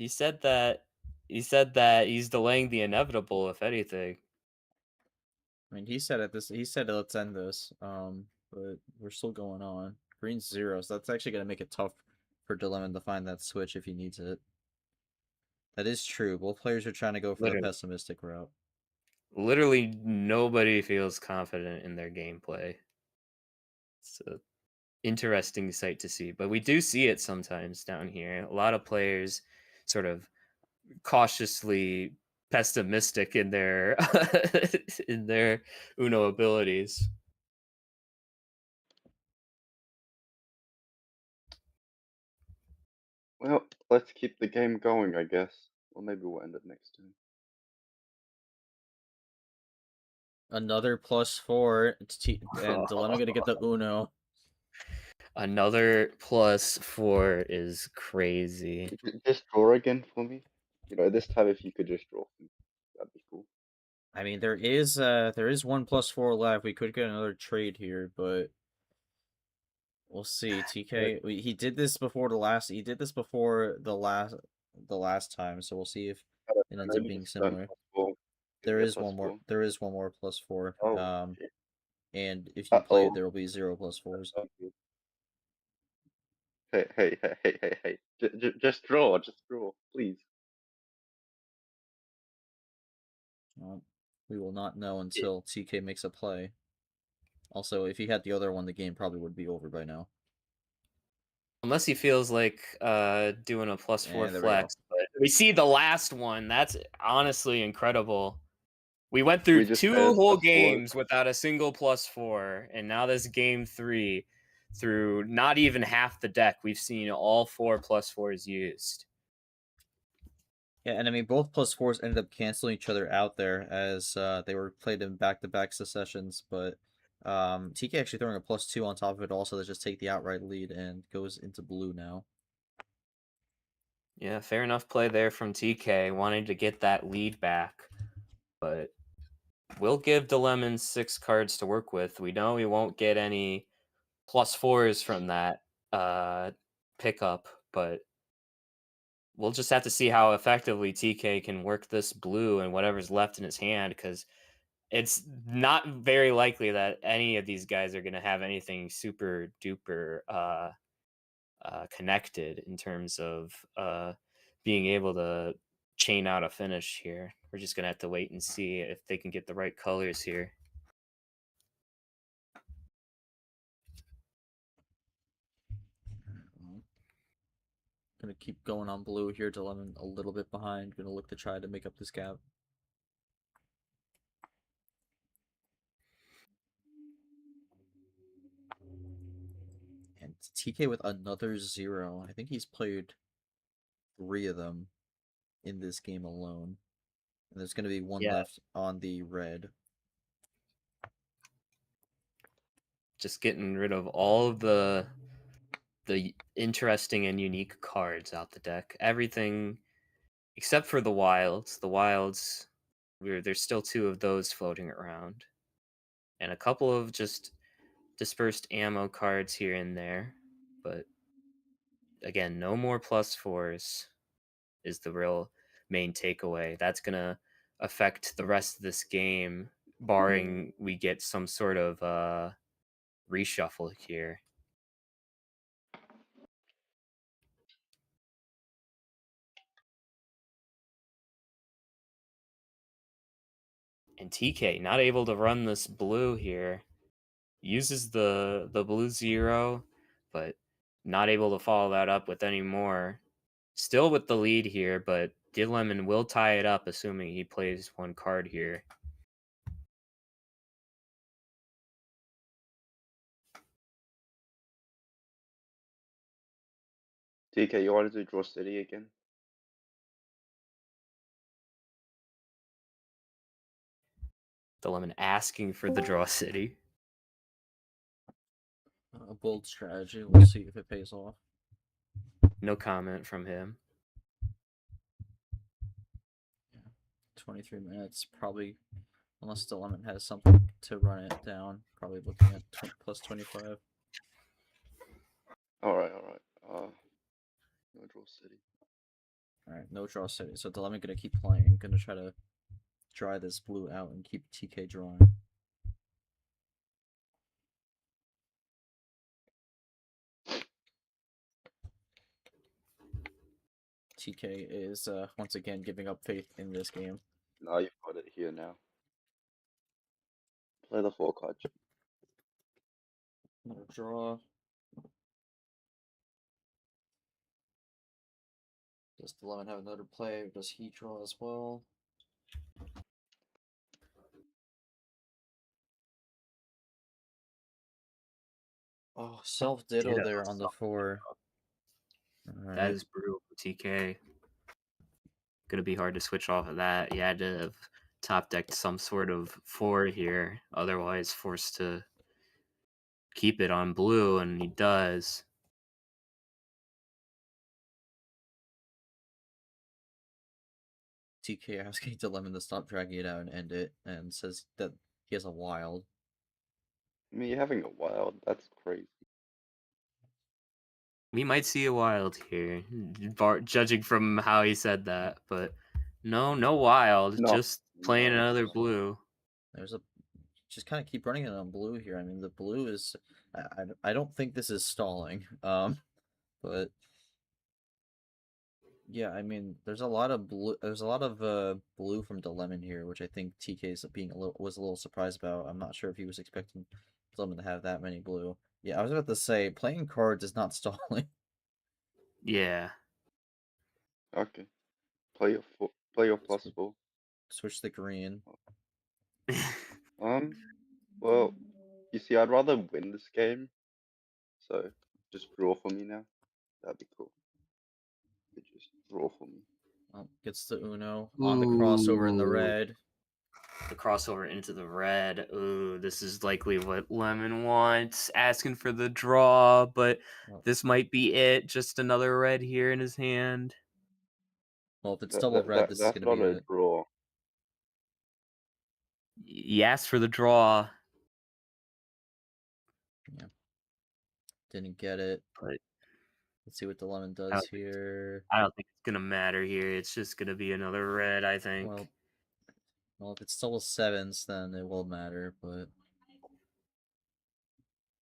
said that he's delaying the inevitable, if anything. I mean, he said this. He said let's end this. But we're still going on. Green's 0, so that's actually gonna make it tough for Dilemma to find that switch if he needs it. That is true. Both players are trying to go for the Literally, pessimistic route. literally nobody feels confident in their gameplay. It's an interesting sight to see, but we do see it sometimes down here. A lot of players sort of cautiously pessimistic in their in their Uno abilities. Well, let's keep the game going, I guess. Or maybe we'll end it next time. Another +4. And Dilemma gonna get the Uno. Another +4 is crazy. Just draw again for me. You know, this time if you could just draw for me, that'd be cool. I mean, there is one +4 left. We could get another trade here, but we'll see. Yeah, TK, he did this before the last. He did this before the last time. So we'll see if it I ends know up you being just learned similar. +4. Give There me a is one more. +4. There is one more +4. Oh, shit. And if you play it, Uh-oh. there will be 0 +4s. Hey. Just draw, please. Well, We will not know until TK makes a play. Also, if he had the other one, the game probably would be over by now. Unless he feels like doing a +4 there we go. flex. But we see the last one. That's honestly incredible. We went through just 2 paired whole +4s. games without a single +4, and now this game 3, through not even half the deck, we've seen all 4 +4s used. Yeah, and I mean, both +4s ended up canceling each other out there as they were played in back-to-back successions, but TK actually throwing a +2 on top of it also to just take the outright lead and goes into blue now. Yeah, fair enough play there from TK, wanting to get that lead back. But we'll give DeLemon 6 cards to work with. We know we won't get any +4s from that pickup, but we'll just have to see how effectively TK can work this blue and whatever's left in his hand, because it's not very likely that any of these guys are going to have anything super duper connected in terms of being able to chain out a finish here. We're just going to have to wait and see if they can get the right colors here. Gonna keep going on blue here till I'm a little bit behind. Gonna look to try to make up this gap. And TK with another 0. I think he's played 3 of them in this game alone. And there's gonna be one left on the red. Just getting rid of all of the interesting and unique cards out the deck. Everything except for the wilds. The wilds, there's still 2 of those floating around, and a couple of just dispersed ammo cards here and there. But again, no more +4s is the real main takeaway. That's gonna affect the rest of this game, barring we get some sort of reshuffle here. And TK not able to run this blue here. Uses the blue 0, but not able to follow that up with any more. Still with the lead here, but DeLemon will tie it up, assuming he plays 1 card here. TK, you want to do draw city again? DeLemon asking for the draw city. A bold strategy. We'll see if it pays off. No comment from him. Yeah. 23 minutes, probably, unless DeLemon has something to run it down, probably looking at +25. Alright. No draw city. Alright, no draw city. So DeLemon gonna keep playing. Gonna try to dry this blue out and keep TK drawing. TK is once again giving up faith in this game. No, you've got it here now. Play the 4 card. Another draw. Does DeLemon have another play, or does he draw as well? Oh, self-ditto there on the 4. Right. That is brutal for TK. Gonna be hard to switch off of that. You had to have top decked some sort of 4 here, otherwise forced to keep it on blue, and he does. TK asking DeLemon to stop dragging it out and end it, and says that he has a wild. I mean, you're having a wild. That's crazy. We might see a wild here, judging from how he said that, but no wild, No, just playing no. another blue. There's a just kind of keep running it on blue here. I mean, the blue is I don't think this is stalling. But Yeah, I mean, there's a lot of blue. There's a lot of blue from Dilemon here, which I think TK's being was a little surprised about. I'm not sure if he was expecting Dilemon to have that many blue. Yeah, I was about to say playing cards is not stalling. Yeah. Okay. Play your Sw- +4. Switch the green. Um, well, you see, I'd rather win this game, so just draw for me now. That'd be cool. You just draw for me. Gets the Uno on the crossover in the Ooh. red. The crossover into the red. Ooh, this is likely what Lemon wants. Asking for the draw, but Well, this might be it. Just another red here in his hand. well, if it's double red, this is That's gonna not be a it. draw. He asked for the draw, Yeah, didn't get it. but Let's see what Dilemon I does don't think here. I don't think it's gonna matter here. It's just gonna be another red, I Well, think. if it's double sevens, then it will matter. But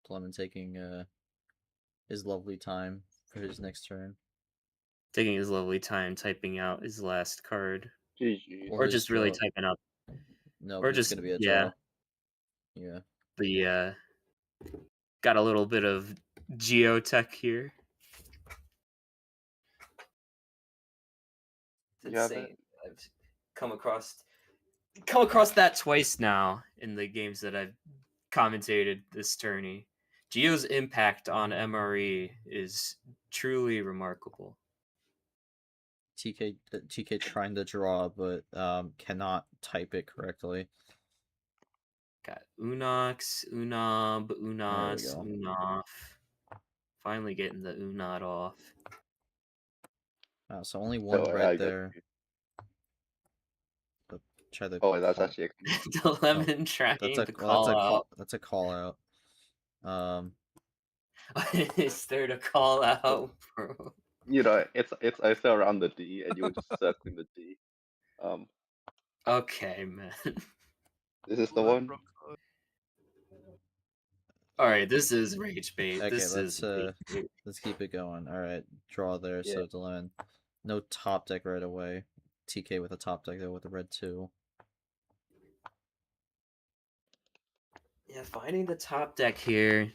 Dilemon taking his lovely time for his next turn, Taking his lovely time typing out his last card. GG. or Or his just really draw. typing out Nope, or it's just gonna be a yeah, draw. Yeah. the got a little bit of geotech here. It's You have it? insane. I've come across that twice now in the games that I've commentated this tourney. Geo's impact on MRE is truly remarkable. TK trying to draw, but cannot type it correctly. Got Unox, Unob, There we Unos, go. Unoff. Finally getting the Unot off. So only Oh, one red I got there. you. But try to Oh, that's call. actually a command. The Oh, lemon trying to that's call a out. That's a call out. Is there to call Well, out, bro? you know, it's also around the D, and you were just circling the D. Um, Okay, man. this is the one. All right, this is rage bait. Okay, This is rage bait. let's keep it going. All right, draw there. Yeah. So Delenn, no top deck right away. TK with a top deck though with the red 2. Yeah, finding the top deck here.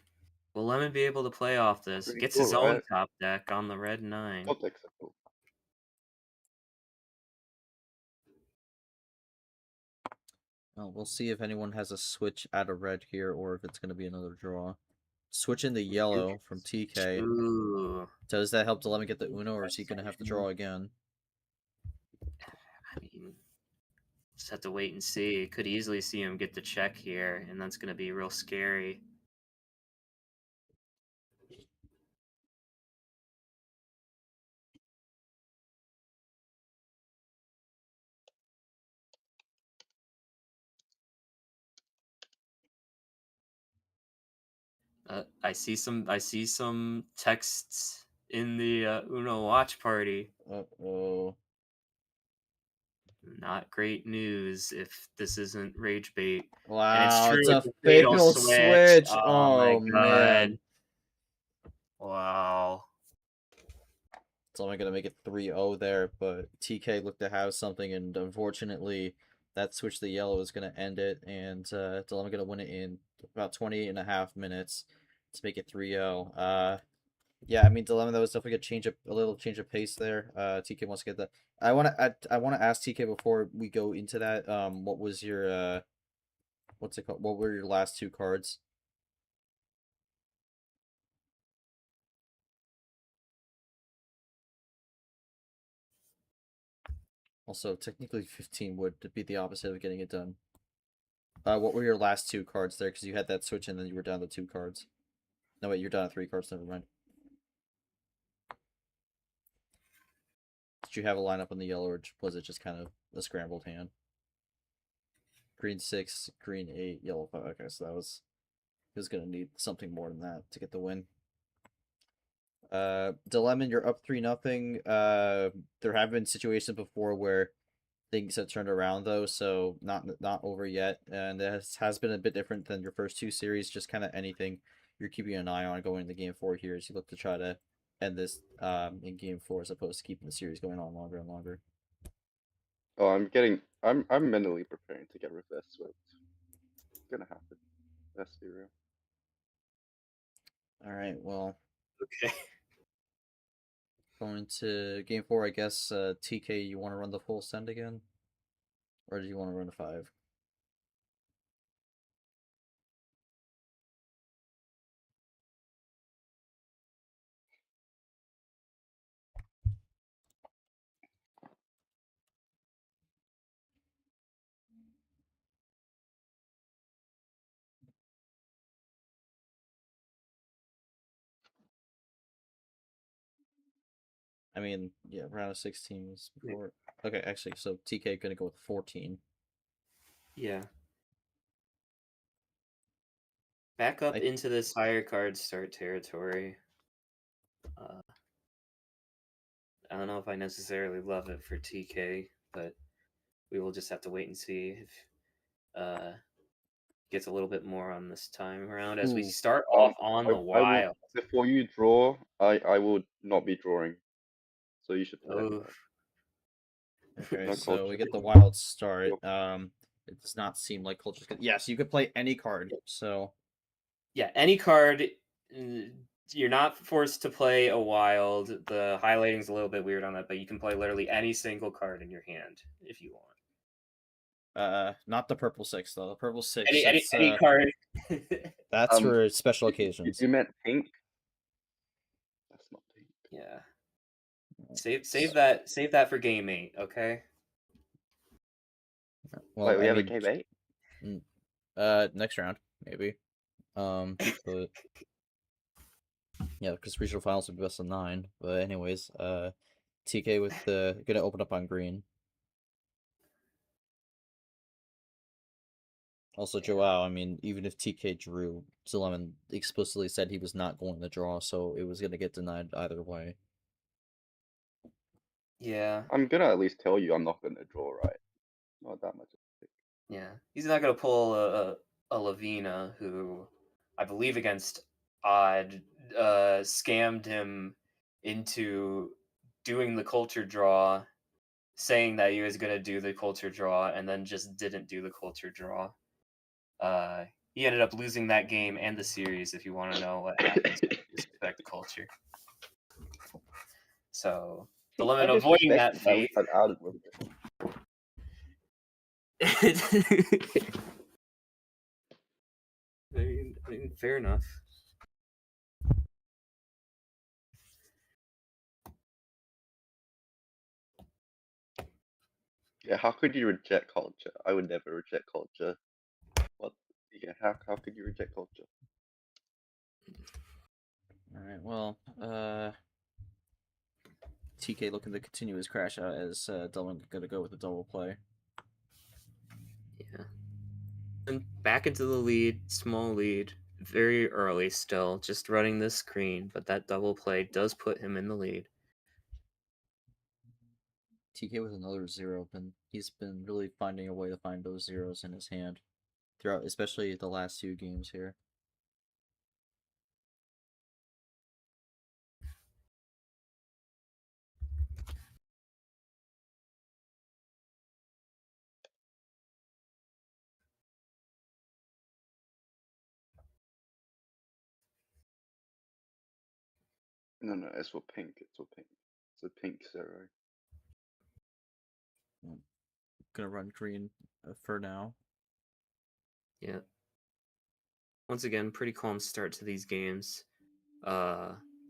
Will Lemon be able to play off this? Pretty Gets cool, his own right? top deck on the red 9. Top decks are cool. Well, we'll see if anyone has a switch out of red here or if it's going to be another draw. Switch into yellow from TK. Ooh. Does that help Dilemma get the Uno, or is he going to have to draw again? I mean, just have to wait and see. Could easily see him get the check here, and that's going to be real scary. I see some texts in the Uno watch party. Uh-oh. Not great news if this isn't rage bait. And it's Wow, true, it's it's a a fatal fatal switch. switch. Oh my Oh, god. man. Wow. It's only going to make it 3-0 there, but TK looked to have something, and unfortunately, that switch to yellow is going to end it, and Dilemma going to win it in about 20.5 minutes to make it 3-0. Yeah, I mean, Dilemma, that was definitely a little change of pace there. TK wants to get that. I want to ask TK before we go into that. What was your what's it called? What were your last 2 cards? Also, technically 15 would be the opposite of getting it done. What were your last 2 cards there? Because you had that switch and then you were down to 2 cards. No, wait, you're down to 3 cards. Never mind. Did you have a lineup on the yellow, or was it just kind of a scrambled hand? Green 6, green 8, yellow 5. Okay, so he was gonna need something more than that to get the win. Dilemma, you're up 3-0. There have been situations before where things have turned around though, so not over yet, and it has been a bit different than your first 2 series. Just kind of anything you're keeping an eye on going into game 4 here as you look to try to end this in game 4 as opposed to keeping the series going on longer and longer. Oh, I'm mentally preparing to get reverse swept. It's gonna happen. Let's be real. All right, well, Okay. going to game 4, I guess. TK, you want to run the full send again, or do you want to run a 5? I mean, yeah, round of 16 was before. Okay, actually, so TK gonna go with 14. Yeah. Back up into this higher card start territory. I don't know if I necessarily love it for TK, but we will just have to wait and see if gets a little bit more on this time around as we Ooh. start off on the I will, wild. before you draw, I will not be drawing, so you should play Oh, Okay, No so we culture. get the wild start. It does not seem like culture's good. Yes, you could play any card. So yeah, any card. You're not forced to play a wild. The highlighting's a little bit weird on that, but you can play literally any single card in your hand if you want. not the purple 6 though. The purple 6. Any card. That's for special occasions. You meant pink? That's not pink. Yeah. Save that for game 8, okay? Well, Wait, we have a game 8? Next round maybe. But yeah, because regional finals would be best of 9. But anyways, TK with the gonna open up on green. Also, Joao, I mean, even if TK drew, Lemon explicitly said he was not going to draw, so it was going to get denied either way. Yeah. I'm gonna at least tell you I'm not gonna draw, right? Not that much. Yeah. He's not gonna pull a Lavina who I believe against Odd scammed him into doing the culture draw, saying that he was gonna do the culture draw, and then just didn't do the culture draw. He ended up losing that game and the series. If you want to know what happens with respect to culture, so the limit avoiding that fate. Out of I mean, fair enough. Yeah, how could you reject culture? I would never reject culture. What? Yeah, how could you reject culture? Alright, well, TK looking to continue his crash out as Delvin gonna go with a double play. Yeah. And back into the lead, small lead, very early still, just running this screen, but that double play does put him in the lead. TK with another 0, and he's been really finding a way to find those zeros in his hand throughout, especially the last 2 games here. No, it's for pink. It's for pink. It's a pink zero. Gonna run green for now. Yeah. Once again, pretty calm start to these games.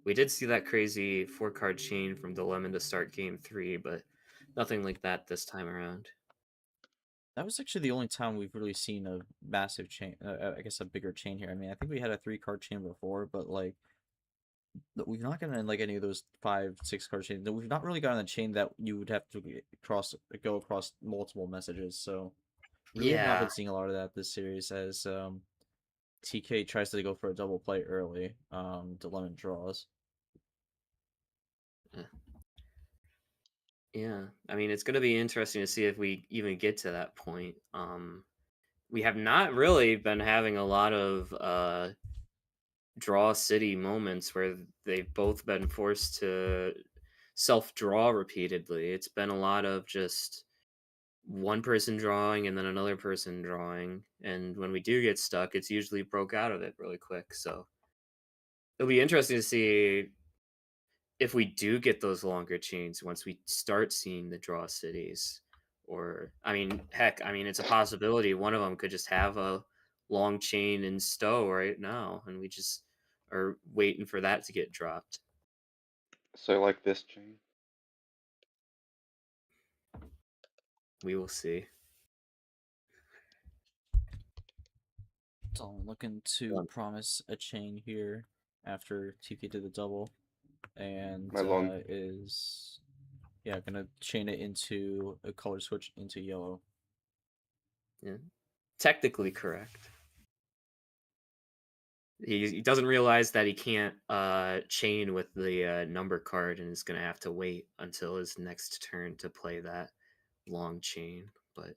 We did see that crazy 4-card chain from Dilemma to start game 3, but nothing like that this time around. That was actually the only time we've really seen a massive chain. I guess a bigger chain here. I mean, I think we had a 3-card chain before, but like we've not gotten like any of those 5, 6-card chains. We've not really gotten a chain that you would have to go across multiple messages. So really have not been seeing a lot of that this series as TK tries to go for a double play early. Dilemma draws. Yeah, I mean, it's going to be interesting to see if we even get to that point. We have not really been having a lot of draw city moments where they've both been forced to self-draw repeatedly. It's been a lot of just one person drawing and then another person drawing, and when we do get stuck, it's usually broke out of it really quick. So it'll be interesting to see if we do get those longer chains once we start seeing the draw cities. Or I mean, heck, I mean, it's a possibility one of them could just have a long chain in stow right now, and we just are waiting for that to get dropped. So like this chain. We will see. So I'm looking to promise a chain here after TK did the double, and My long. is gonna chain it into a color switch into yellow. Yeah, technically correct. He doesn't realize that he can't chain with the number card, and is gonna have to wait until his next turn to play that long chain. But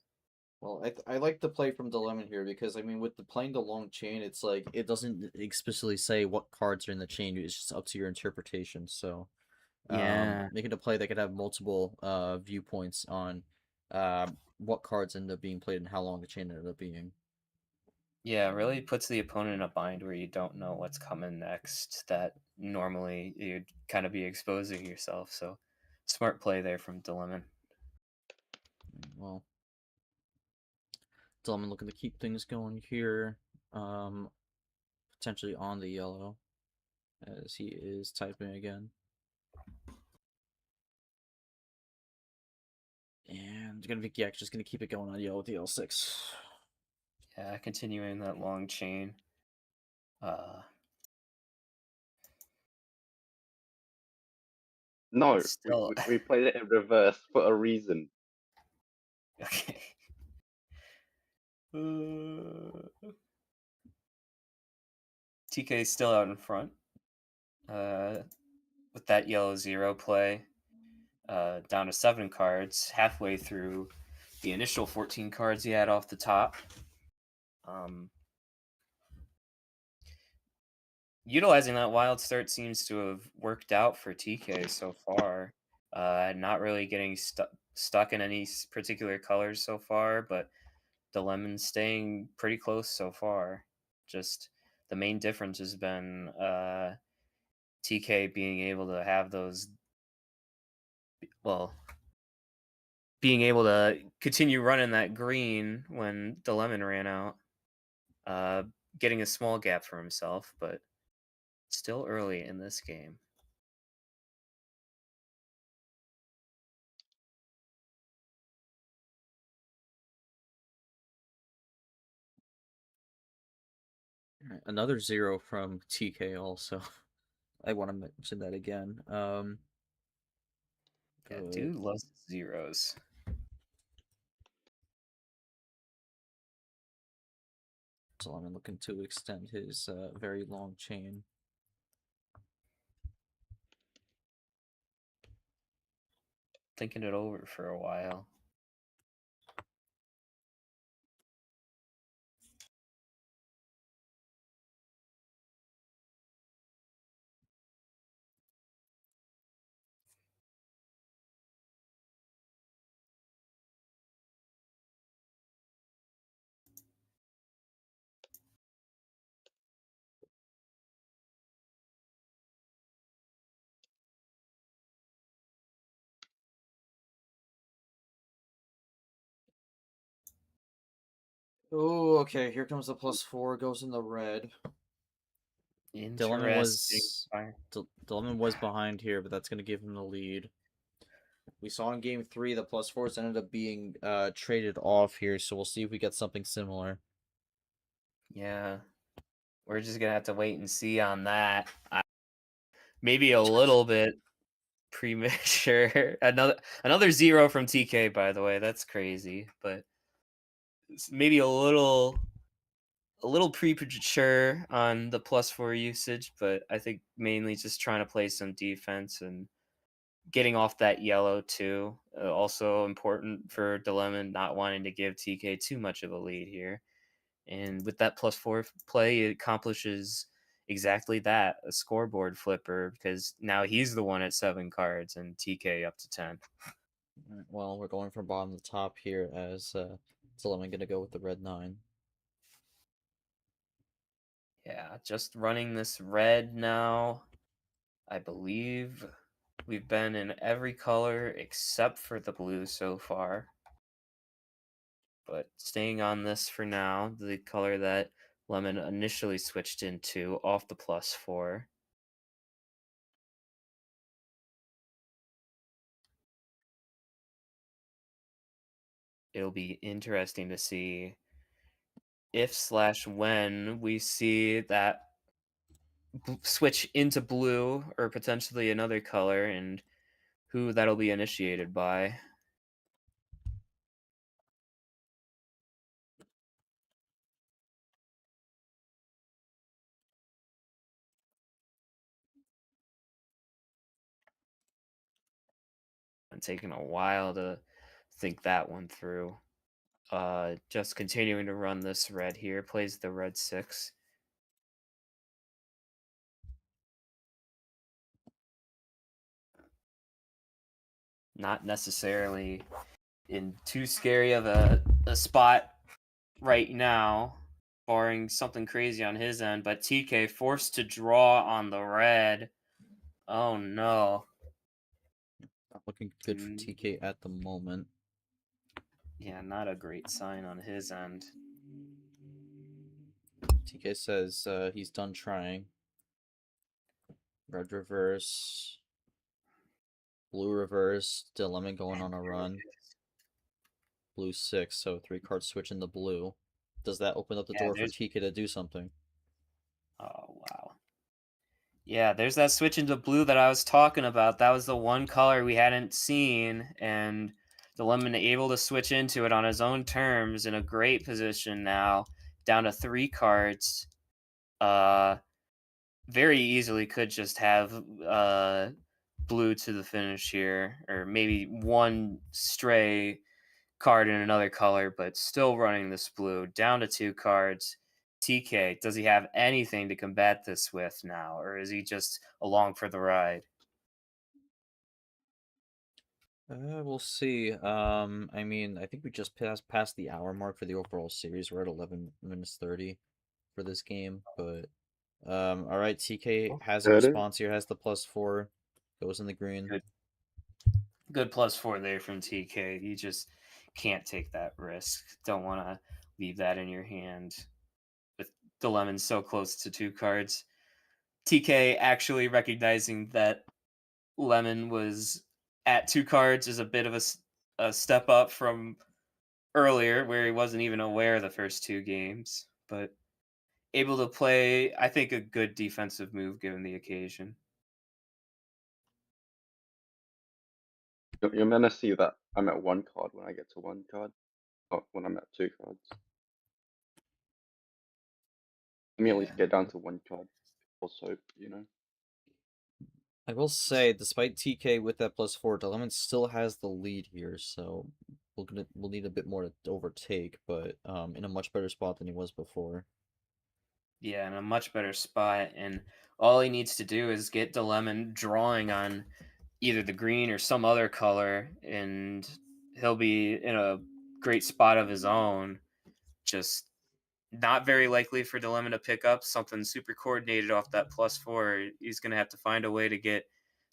Well, I like the play from Dilemma here because I mean with the playing the long chain, it's like it doesn't explicitly say what cards are in the chain. It's just up to your interpretation. So yeah, making a play that could have multiple viewpoints on what cards end up being played and how long the chain ended up being. yeah, it really puts the opponent in a bind where you don't know what's coming next. That normally you'd kind of be exposing yourself. So smart play there from Dilemma. Well, Dilemma looking to keep things going here. Potentially on the yellow as he is typing again. And gonna be just gonna keep it going on yellow with the L6. Yeah, continuing that long chain. No, Still, we played it in reverse for a reason. okay. TK is still out in front with that yellow 0 play. Down to 7 cards, halfway through the initial 14 cards he had off the top. Utilizing that wild start seems to have worked out for TK so far. Not really getting stuck in any particular colors so far, but the lemon staying pretty close so far. Just the main difference has been TK being able to have those, well, being able to continue running that green when the lemon ran out, getting a small gap for himself, but still early in this game. Another 0 from TK also. I want to mention that again. Yeah, dude loves zeros. So I'm looking to extend his very long chain. Thinking it over for a while. Oh, okay. Here comes the +4. Goes in the red. Interesting. Dilemma was behind here, but that's going to give him the lead. We saw in game 3 the +4s ended up being traded off here, so we'll see if we get something similar. Yeah. We're just going to have to wait and see on that. Maybe a little bit premature. Another 0 from TK, by the way. That's crazy, but maybe a little premature on the +4 usage, but I think mainly just trying to play some defense and getting off that yellow too. Also important for Dilemma, not wanting to give TK too much of a lead here. And with that +4 play, it accomplishes exactly that, a scoreboard flipper, because now he's the one at 7 cards and TK up to 10. Alright, well, we're going from bottom to top here as Dilemma gonna go with the red 9. Yeah, just running this red now. I believe we've been in every color except for the blue so far. But staying on this for now, the color that Lemon initially switched into off the +4. It'll be interesting to see if/when we see that switch into blue or potentially another color and who that'll be initiated by. And taking a while to think that one through. Just continuing to run this red here, plays the red 6. Not necessarily in too scary of a spot right now, barring something crazy on his end, but TK forced to draw on the red. Oh no. Not looking good for Mm, TK at the moment. yeah, not a great sign on his end. TK says he's done trying. Red reverse. Blue reverse. Dilemma going on a run. Blue 6, so 3 cards switch in the blue. Does that open up the Yeah, door for there's TK to do something? oh wow. Yeah, there's that switch into blue that I was talking about. That was the one color we hadn't seen, and the Lemon able to switch into it on his own terms in a great position now, down to 3 cards. Uh, very easily could just have blue to the finish here, or maybe one stray card in another color, but still running this blue down to 2 cards. TK, does he have anything to combat this with now, or is he just along for the ride? We'll see. I mean, I think we just passed the hour mark for the overall series. We're at 11 minutes 30 for this game, but all right, TK has a Heard it? response here. Has the +4, goes in the green. Good, good +4 there from TK. You just can't take that risk. Don't want to leave that in your hand with the lemon so close to 2 cards. TK actually recognizing that lemon was at 2 cards is a bit of a step up from earlier where he wasn't even aware of the first 2 games, but able to play, I think, a good defensive move given the occasion. You're meant to see that I'm at 1 card when I get to 1 card, not when I'm at 2 cards. Let me at least Yeah. get down to 1 card. Also, you know. I will say, despite TK with that +4, Dilemma still has the lead here, so we'll need a bit more to overtake, but in a much better spot than he was before. Yeah, in a much better spot, and all he needs to do is get Delemon drawing on either the green or some other color, and he'll be in a great spot of his own. Just not very likely for Dilemma to pick up something super coordinated off that +4. He's going to have to find a way to get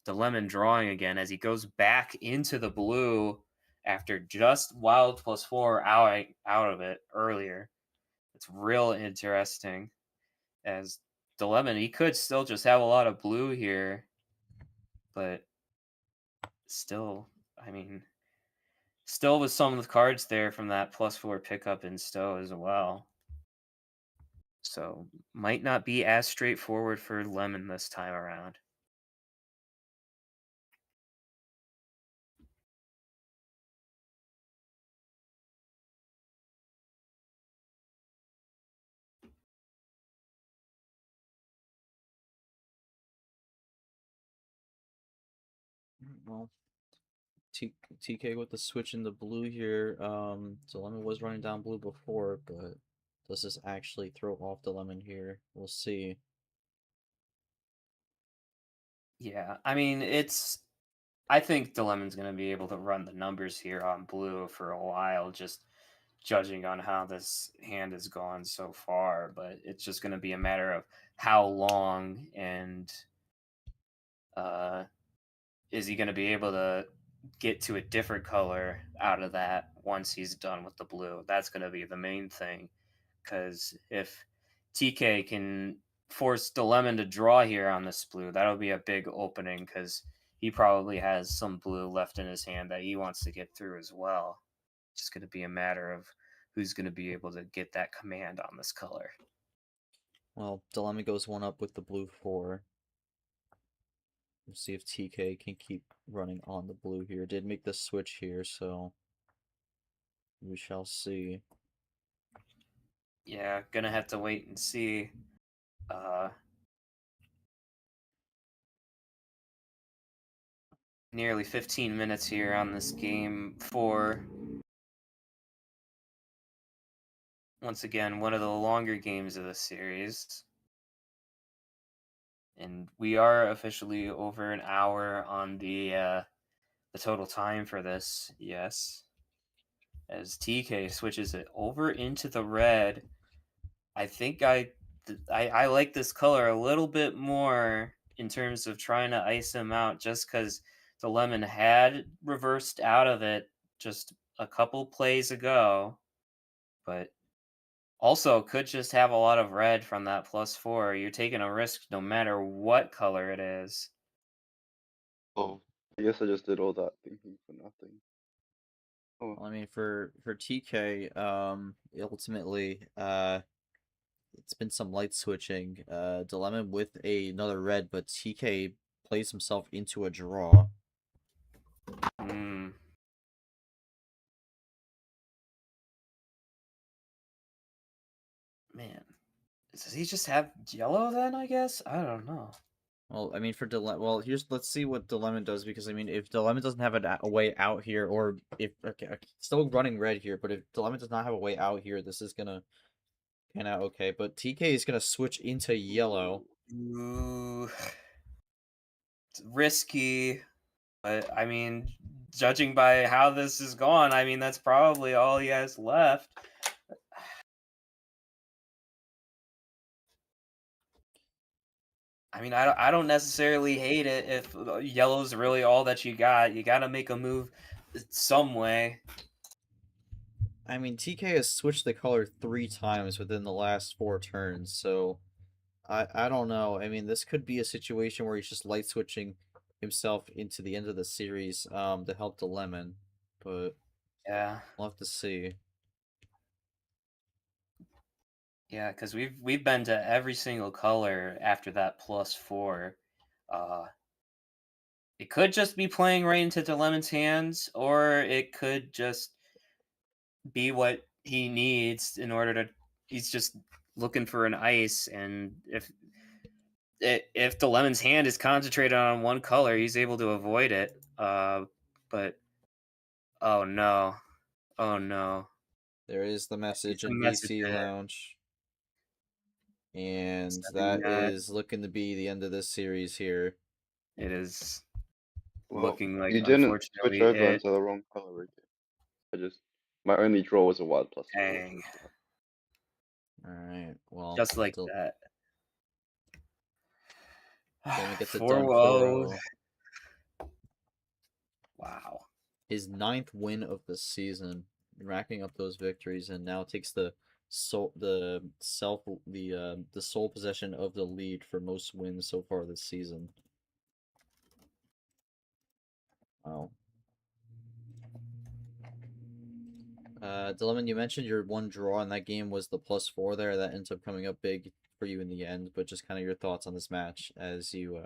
Dilemma drawing again as he goes back into the blue after just wild +4 out of it earlier. It's real interesting as Dilemma. He could still just have a lot of blue here, but still, I mean, still with some of the cards there from that +4 pickup in Stowe as well. So might not be as straightforward for Lemon this time around. Well, TK with the switch in the blue here. Dilemma was running down blue before, but does this actually throw off Dilemma here? We'll see. Yeah, I mean, I think Dilemma's going to be able to run the numbers here on blue for a while, just judging on how this hand has gone so far. But it's just going to be a matter of how long and uh, is he going to be able to get to a different color out of that once he's done with the blue? That's going to be the main thing. Because if TK can force Dilemma to draw here on this blue, that'll be a big opening because he probably has some blue left in his hand that he wants to get through as well. It's just going to be a matter of who's going to be able to get that command on this color. Well, Dilemma goes one up with the blue 4. We'll see if TK can keep running on the blue here. Did make the switch here, so we shall see. Yeah, gonna have to wait and see. Nearly 15 minutes here on this game 4. Once again, one of the longer games of the series. And we are officially over an hour on the total time for this. Yes, as TK switches it over into the red. I think I like this color a little bit more in terms of trying to ice him out, just because the lemon had reversed out of it just a couple plays ago, but also could just have a lot of red from that +4. You're taking a risk no matter what color it is. Oh, I guess I just did all that thinking for nothing. Oh, Well, I mean, for TK, ultimately, it's been some light switching. Dilemma with another red, but TK plays himself into a draw. Hmm. Man, does he just have yellow then? I guess I don't know. Well, I mean, for Dilemma, well, let's see what Dilemma does, because, I mean, if Dilemma doesn't have a way out here, or if, okay, still running red here, but if Dilemma does not have a way out here, this is gonna pan out okay, but TK is gonna switch into yellow. Ooh, it's risky, but I mean, judging by how this is gone, I mean that's probably all he has left. I mean, I don't necessarily hate it if yellow's really all that you got. You got to make a move some way. I mean, TK has switched the color 3 times within the last 4 turns, so I don't know. I mean, this could be a situation where he's just light switching himself into the end of the series to help the lemon, but Yeah. we'll have to see. Yeah, because we've been to every single color after that +4. Uh, it could just be playing right into Dilemma's hands, or it could just be what he needs in order to. He's just looking for an ice, and if Dilemma's hand is concentrated on one color, he's able to avoid it. But oh no, oh no, There is the he's message a in message VC in it. Lounge, and Sending that is looking to be the end of this series here. it is well, looking like, you didn't switch unfortunately, over it. into the wrong color again. My only draw was a white +4. Dang. Alright, well, Just like that. Dilemma gets it 4 done 0. 4-0. Wow. His 9th win of the season, racking up those victories, and now takes the sole possession of the lead for most wins so far this season. Wow. Dilemma, you mentioned your one draw in that game was the +4 there. That ends up coming up big for you in the end, but just kind of your thoughts on this match as you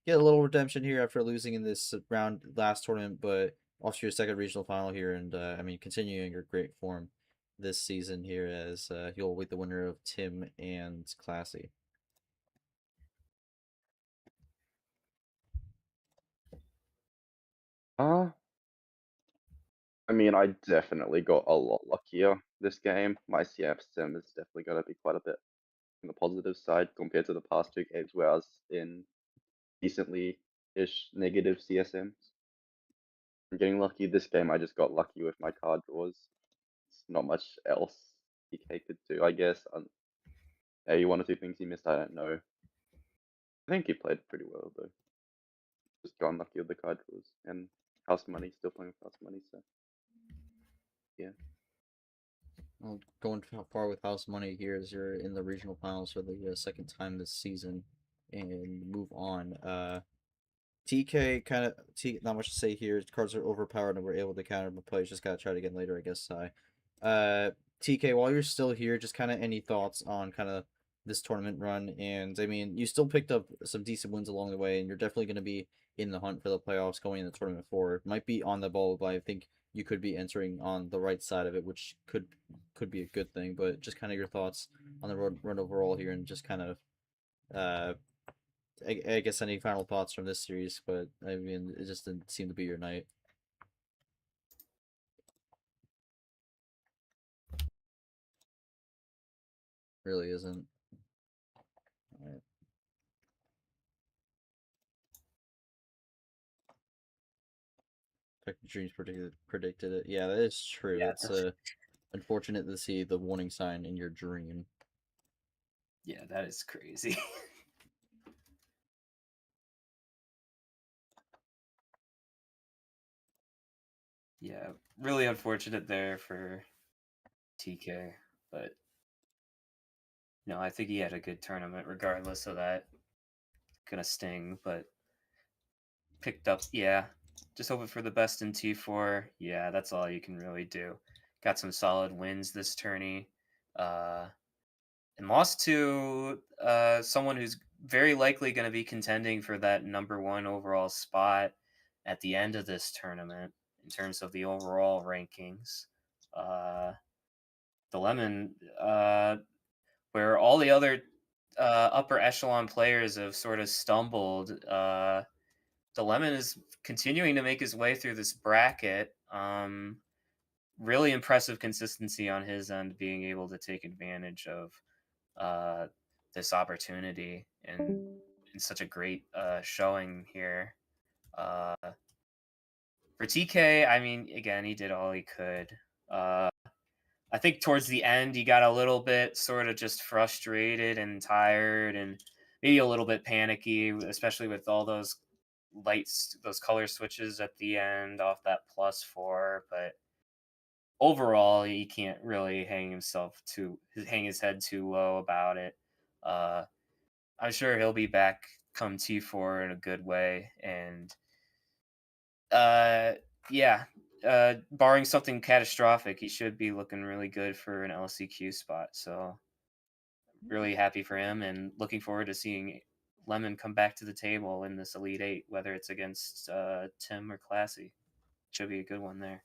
get a little redemption here after losing in this round last tournament, but off to your second regional final here, and I mean, continuing your great form this season here as you'll await the winner of Tim and Classy. Uh, I mean, I definitely got a lot luckier this game. My CF sim is definitely going to be quite a bit on the positive side compared to the past 2 games where I was in decently ish negative CSMs. I'm getting lucky this game. I just got lucky with my card draws. It's not much else DK could do, I guess. Maybe one or two things he missed, I don't know. I think he played pretty well though. Just got unlucky with the card draws and house money. Still playing with house money, so yeah. Well, going far with house money here as you're in the regional finals for the second time this season, and move on. TK kind of not much to say here. Cards are overpowered and we're able to counter the plays. Just gotta try it again later, I guess. TK, while you're still here, just kind of any thoughts on kind of this tournament run? And I mean, you still picked up some decent wins along the way, and you're definitely going to be in the hunt for the playoffs going in the tournament forward. Might be on the ball, but I think you could be entering on the right side of it, which could be a good thing. But just kind of your thoughts on the run overall here, and just kind of I guess any final thoughts from this series, but I mean, it just didn't seem to be your night. Really isn't. Alright. Dreams predicted it. Yeah, that is true. Yeah, That's unfortunate to see the warning sign in your dream. Yeah, that is crazy. Yeah, really unfortunate there for TK, but no, I think he had a good tournament regardless of that. Gonna sting, but picked up. Yeah, just hoping for the best in T4. Yeah, that's all you can really do. Got some solid wins this tourney, and lost to someone who's very likely going to be contending for that #1 overall spot at the end of this tournament in terms of the overall rankings. The Lemon, where all the other upper echelon players have sort of stumbled. The Lemon is continuing to make his way through this bracket. Really impressive consistency on his end, being able to take advantage of this opportunity and such a great showing here. For TK, I mean, again, he did all he could. I think towards the end, he got a little bit sort of just frustrated and tired and maybe a little bit panicky, especially with all those lights, those color switches at the end off that +4. But overall, he can't really hang his head too low about it. I'm sure he'll be back come T4 in a good way, and yeah, barring something catastrophic, he should be looking really good for an LCQ spot. So really happy for him, and looking forward to seeing Lemon come back to the table in this Elite Eight, whether it's against Tim or Classy. Should be a good one there.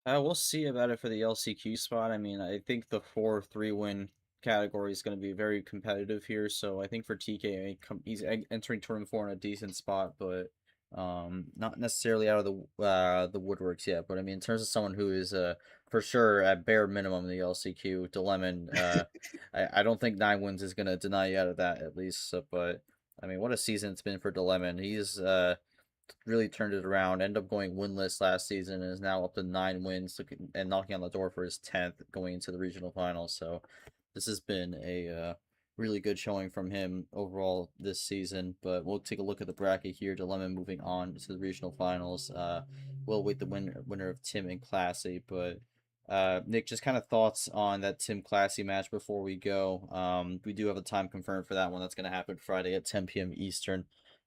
We'll see about it for the LCQ spot. I mean, I think the 4-3 win category is going to be very competitive here. So I think for TK, he's entering tournament 4 in a decent spot, but not necessarily out of the woodworks yet. But I mean, in terms of someone who is for sure at bare minimum in the LCQ, Delemon, I don't think 9 wins is going to deny you out of that at least. So, but I mean, what a season it's been for Delemon. He's really turned it around. Ended up going winless last season and is now up to 9 wins and knocking on the door for his 10th going into the regional finals. So this has been a really good showing from him overall this season. But we'll take a look at the bracket here. Dilemma moving on to the regional finals. We'll wait the winner of Tim and Classy. But Nick, just kind of thoughts on that Tim Classy match before we go. We do have a time confirmed for that one. That's going to happen Friday at 10 p.m. Eastern.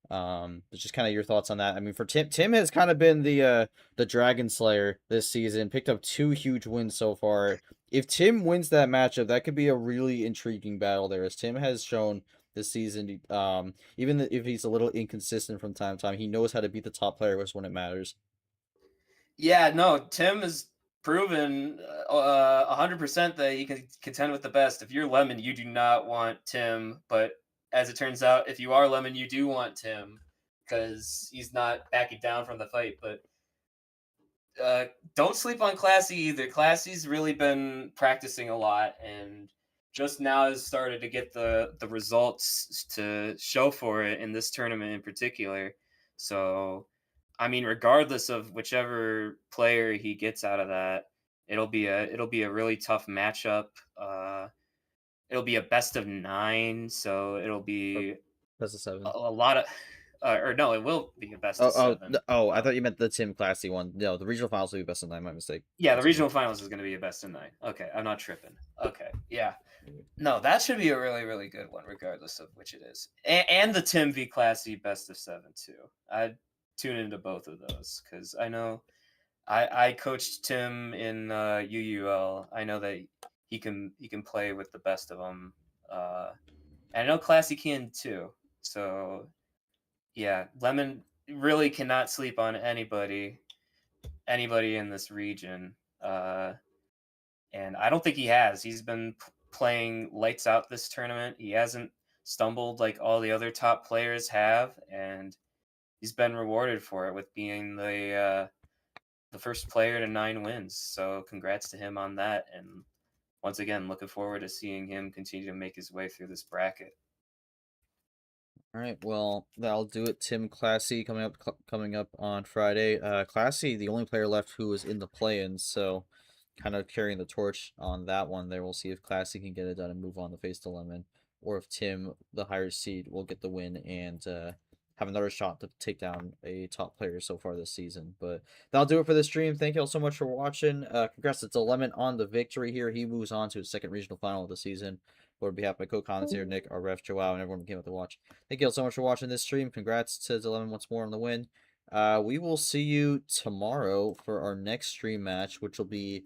But just kind of your thoughts on that. I mean, for Tim has kind of been the Dragon Slayer this season. Picked up 2 huge wins so far. If Tim wins that matchup, that could be a really intriguing battle there, as Tim has shown this season. Even if he's a little inconsistent from time to time, he knows how to beat the top players when it matters. Yeah, no, Tim has proven 100% that he can contend with the best. If you're Lemon, you do not want Tim, but as it turns out, if you are Lemon, you do want Tim because he's not backing down from the fight. But don't sleep on Classy either. Classy's really been practicing a lot and just now has started to get the results to show for it in this tournament in particular. So, I mean, regardless of whichever player he gets out of that, it'll be a really tough matchup. It'll be a best of 9, so it'll be Best of 7. a lot of or no, it will be a best Oh, of 7. I thought you meant the Tim Classy one. No, the regional finals will be best of 9. My mistake. Yeah, the regional finals is going to be a best of 9. Okay, I'm not tripping. Okay, yeah. No, that should be a really, really good one, regardless of which it is. And the Tim v Classy best of 7 too. I'd tune into both of those because I know I coached Tim in UUL. I know that he can play with the best of them. And I know Classy can too. So yeah, Lemon really cannot sleep on anybody in this region. And I don't think he has. He's been playing lights out this tournament. He hasn't stumbled like all the other top players have, and he's been rewarded for it with being the first player to 9 wins. So congrats to him on that. And once again, looking forward to seeing him continue to make his way through this bracket. All right, well, that'll do it. Tim Classy coming up on Friday. Classy, the only player left who was in the play-in, so kind of carrying the torch on that one there. We'll see if Classy can get it done and move on to face the Lemon, or if Tim, the higher seed, will get the win and have another shot to take down a top player so far this season. But that'll do it for this stream. Thank you all so much for watching. Congrats to Lemon on the victory here. He moves on to his second regional final of the season. On behalf of my co-commentator Nick, our ref Joao, and everyone who came out to watch. Thank you all so much for watching this stream. Congrats to Lemon once more on the win. We will see you tomorrow for our next stream match, which will be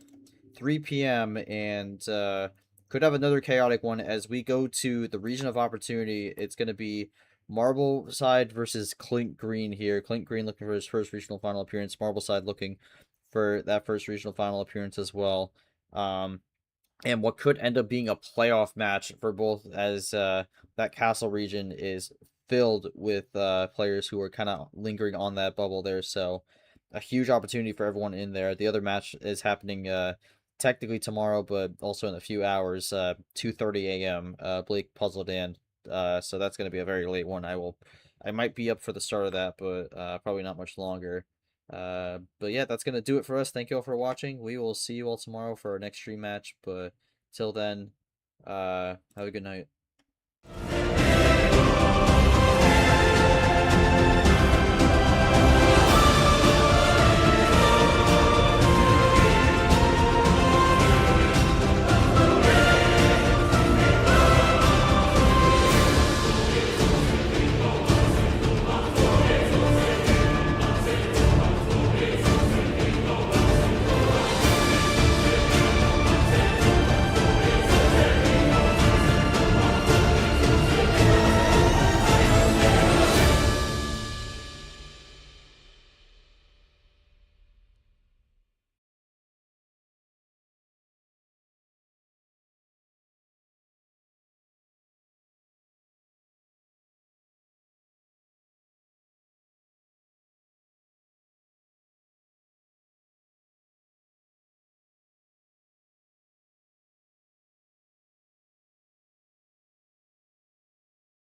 3 p.m. and could have another chaotic one as we go to the region of opportunity. It's going to be Marble Side versus Clint Green here. Clint Green looking for his first regional final appearance. Marble Side looking for that first regional final appearance as well. And what could end up being a playoff match for both, as that castle region is filled with players who are kind of lingering on that bubble there. So a huge opportunity for everyone in there. The other match is happening technically tomorrow, but also in a few hours, 2:30 a.m. Blake Puzzled and so that's going to be a very late one. I might be up for the start of that, but probably not much longer. But yeah, that's going to do it for us. Thank you all for watching. We will see you all tomorrow for our next stream match. But till then, have a good night.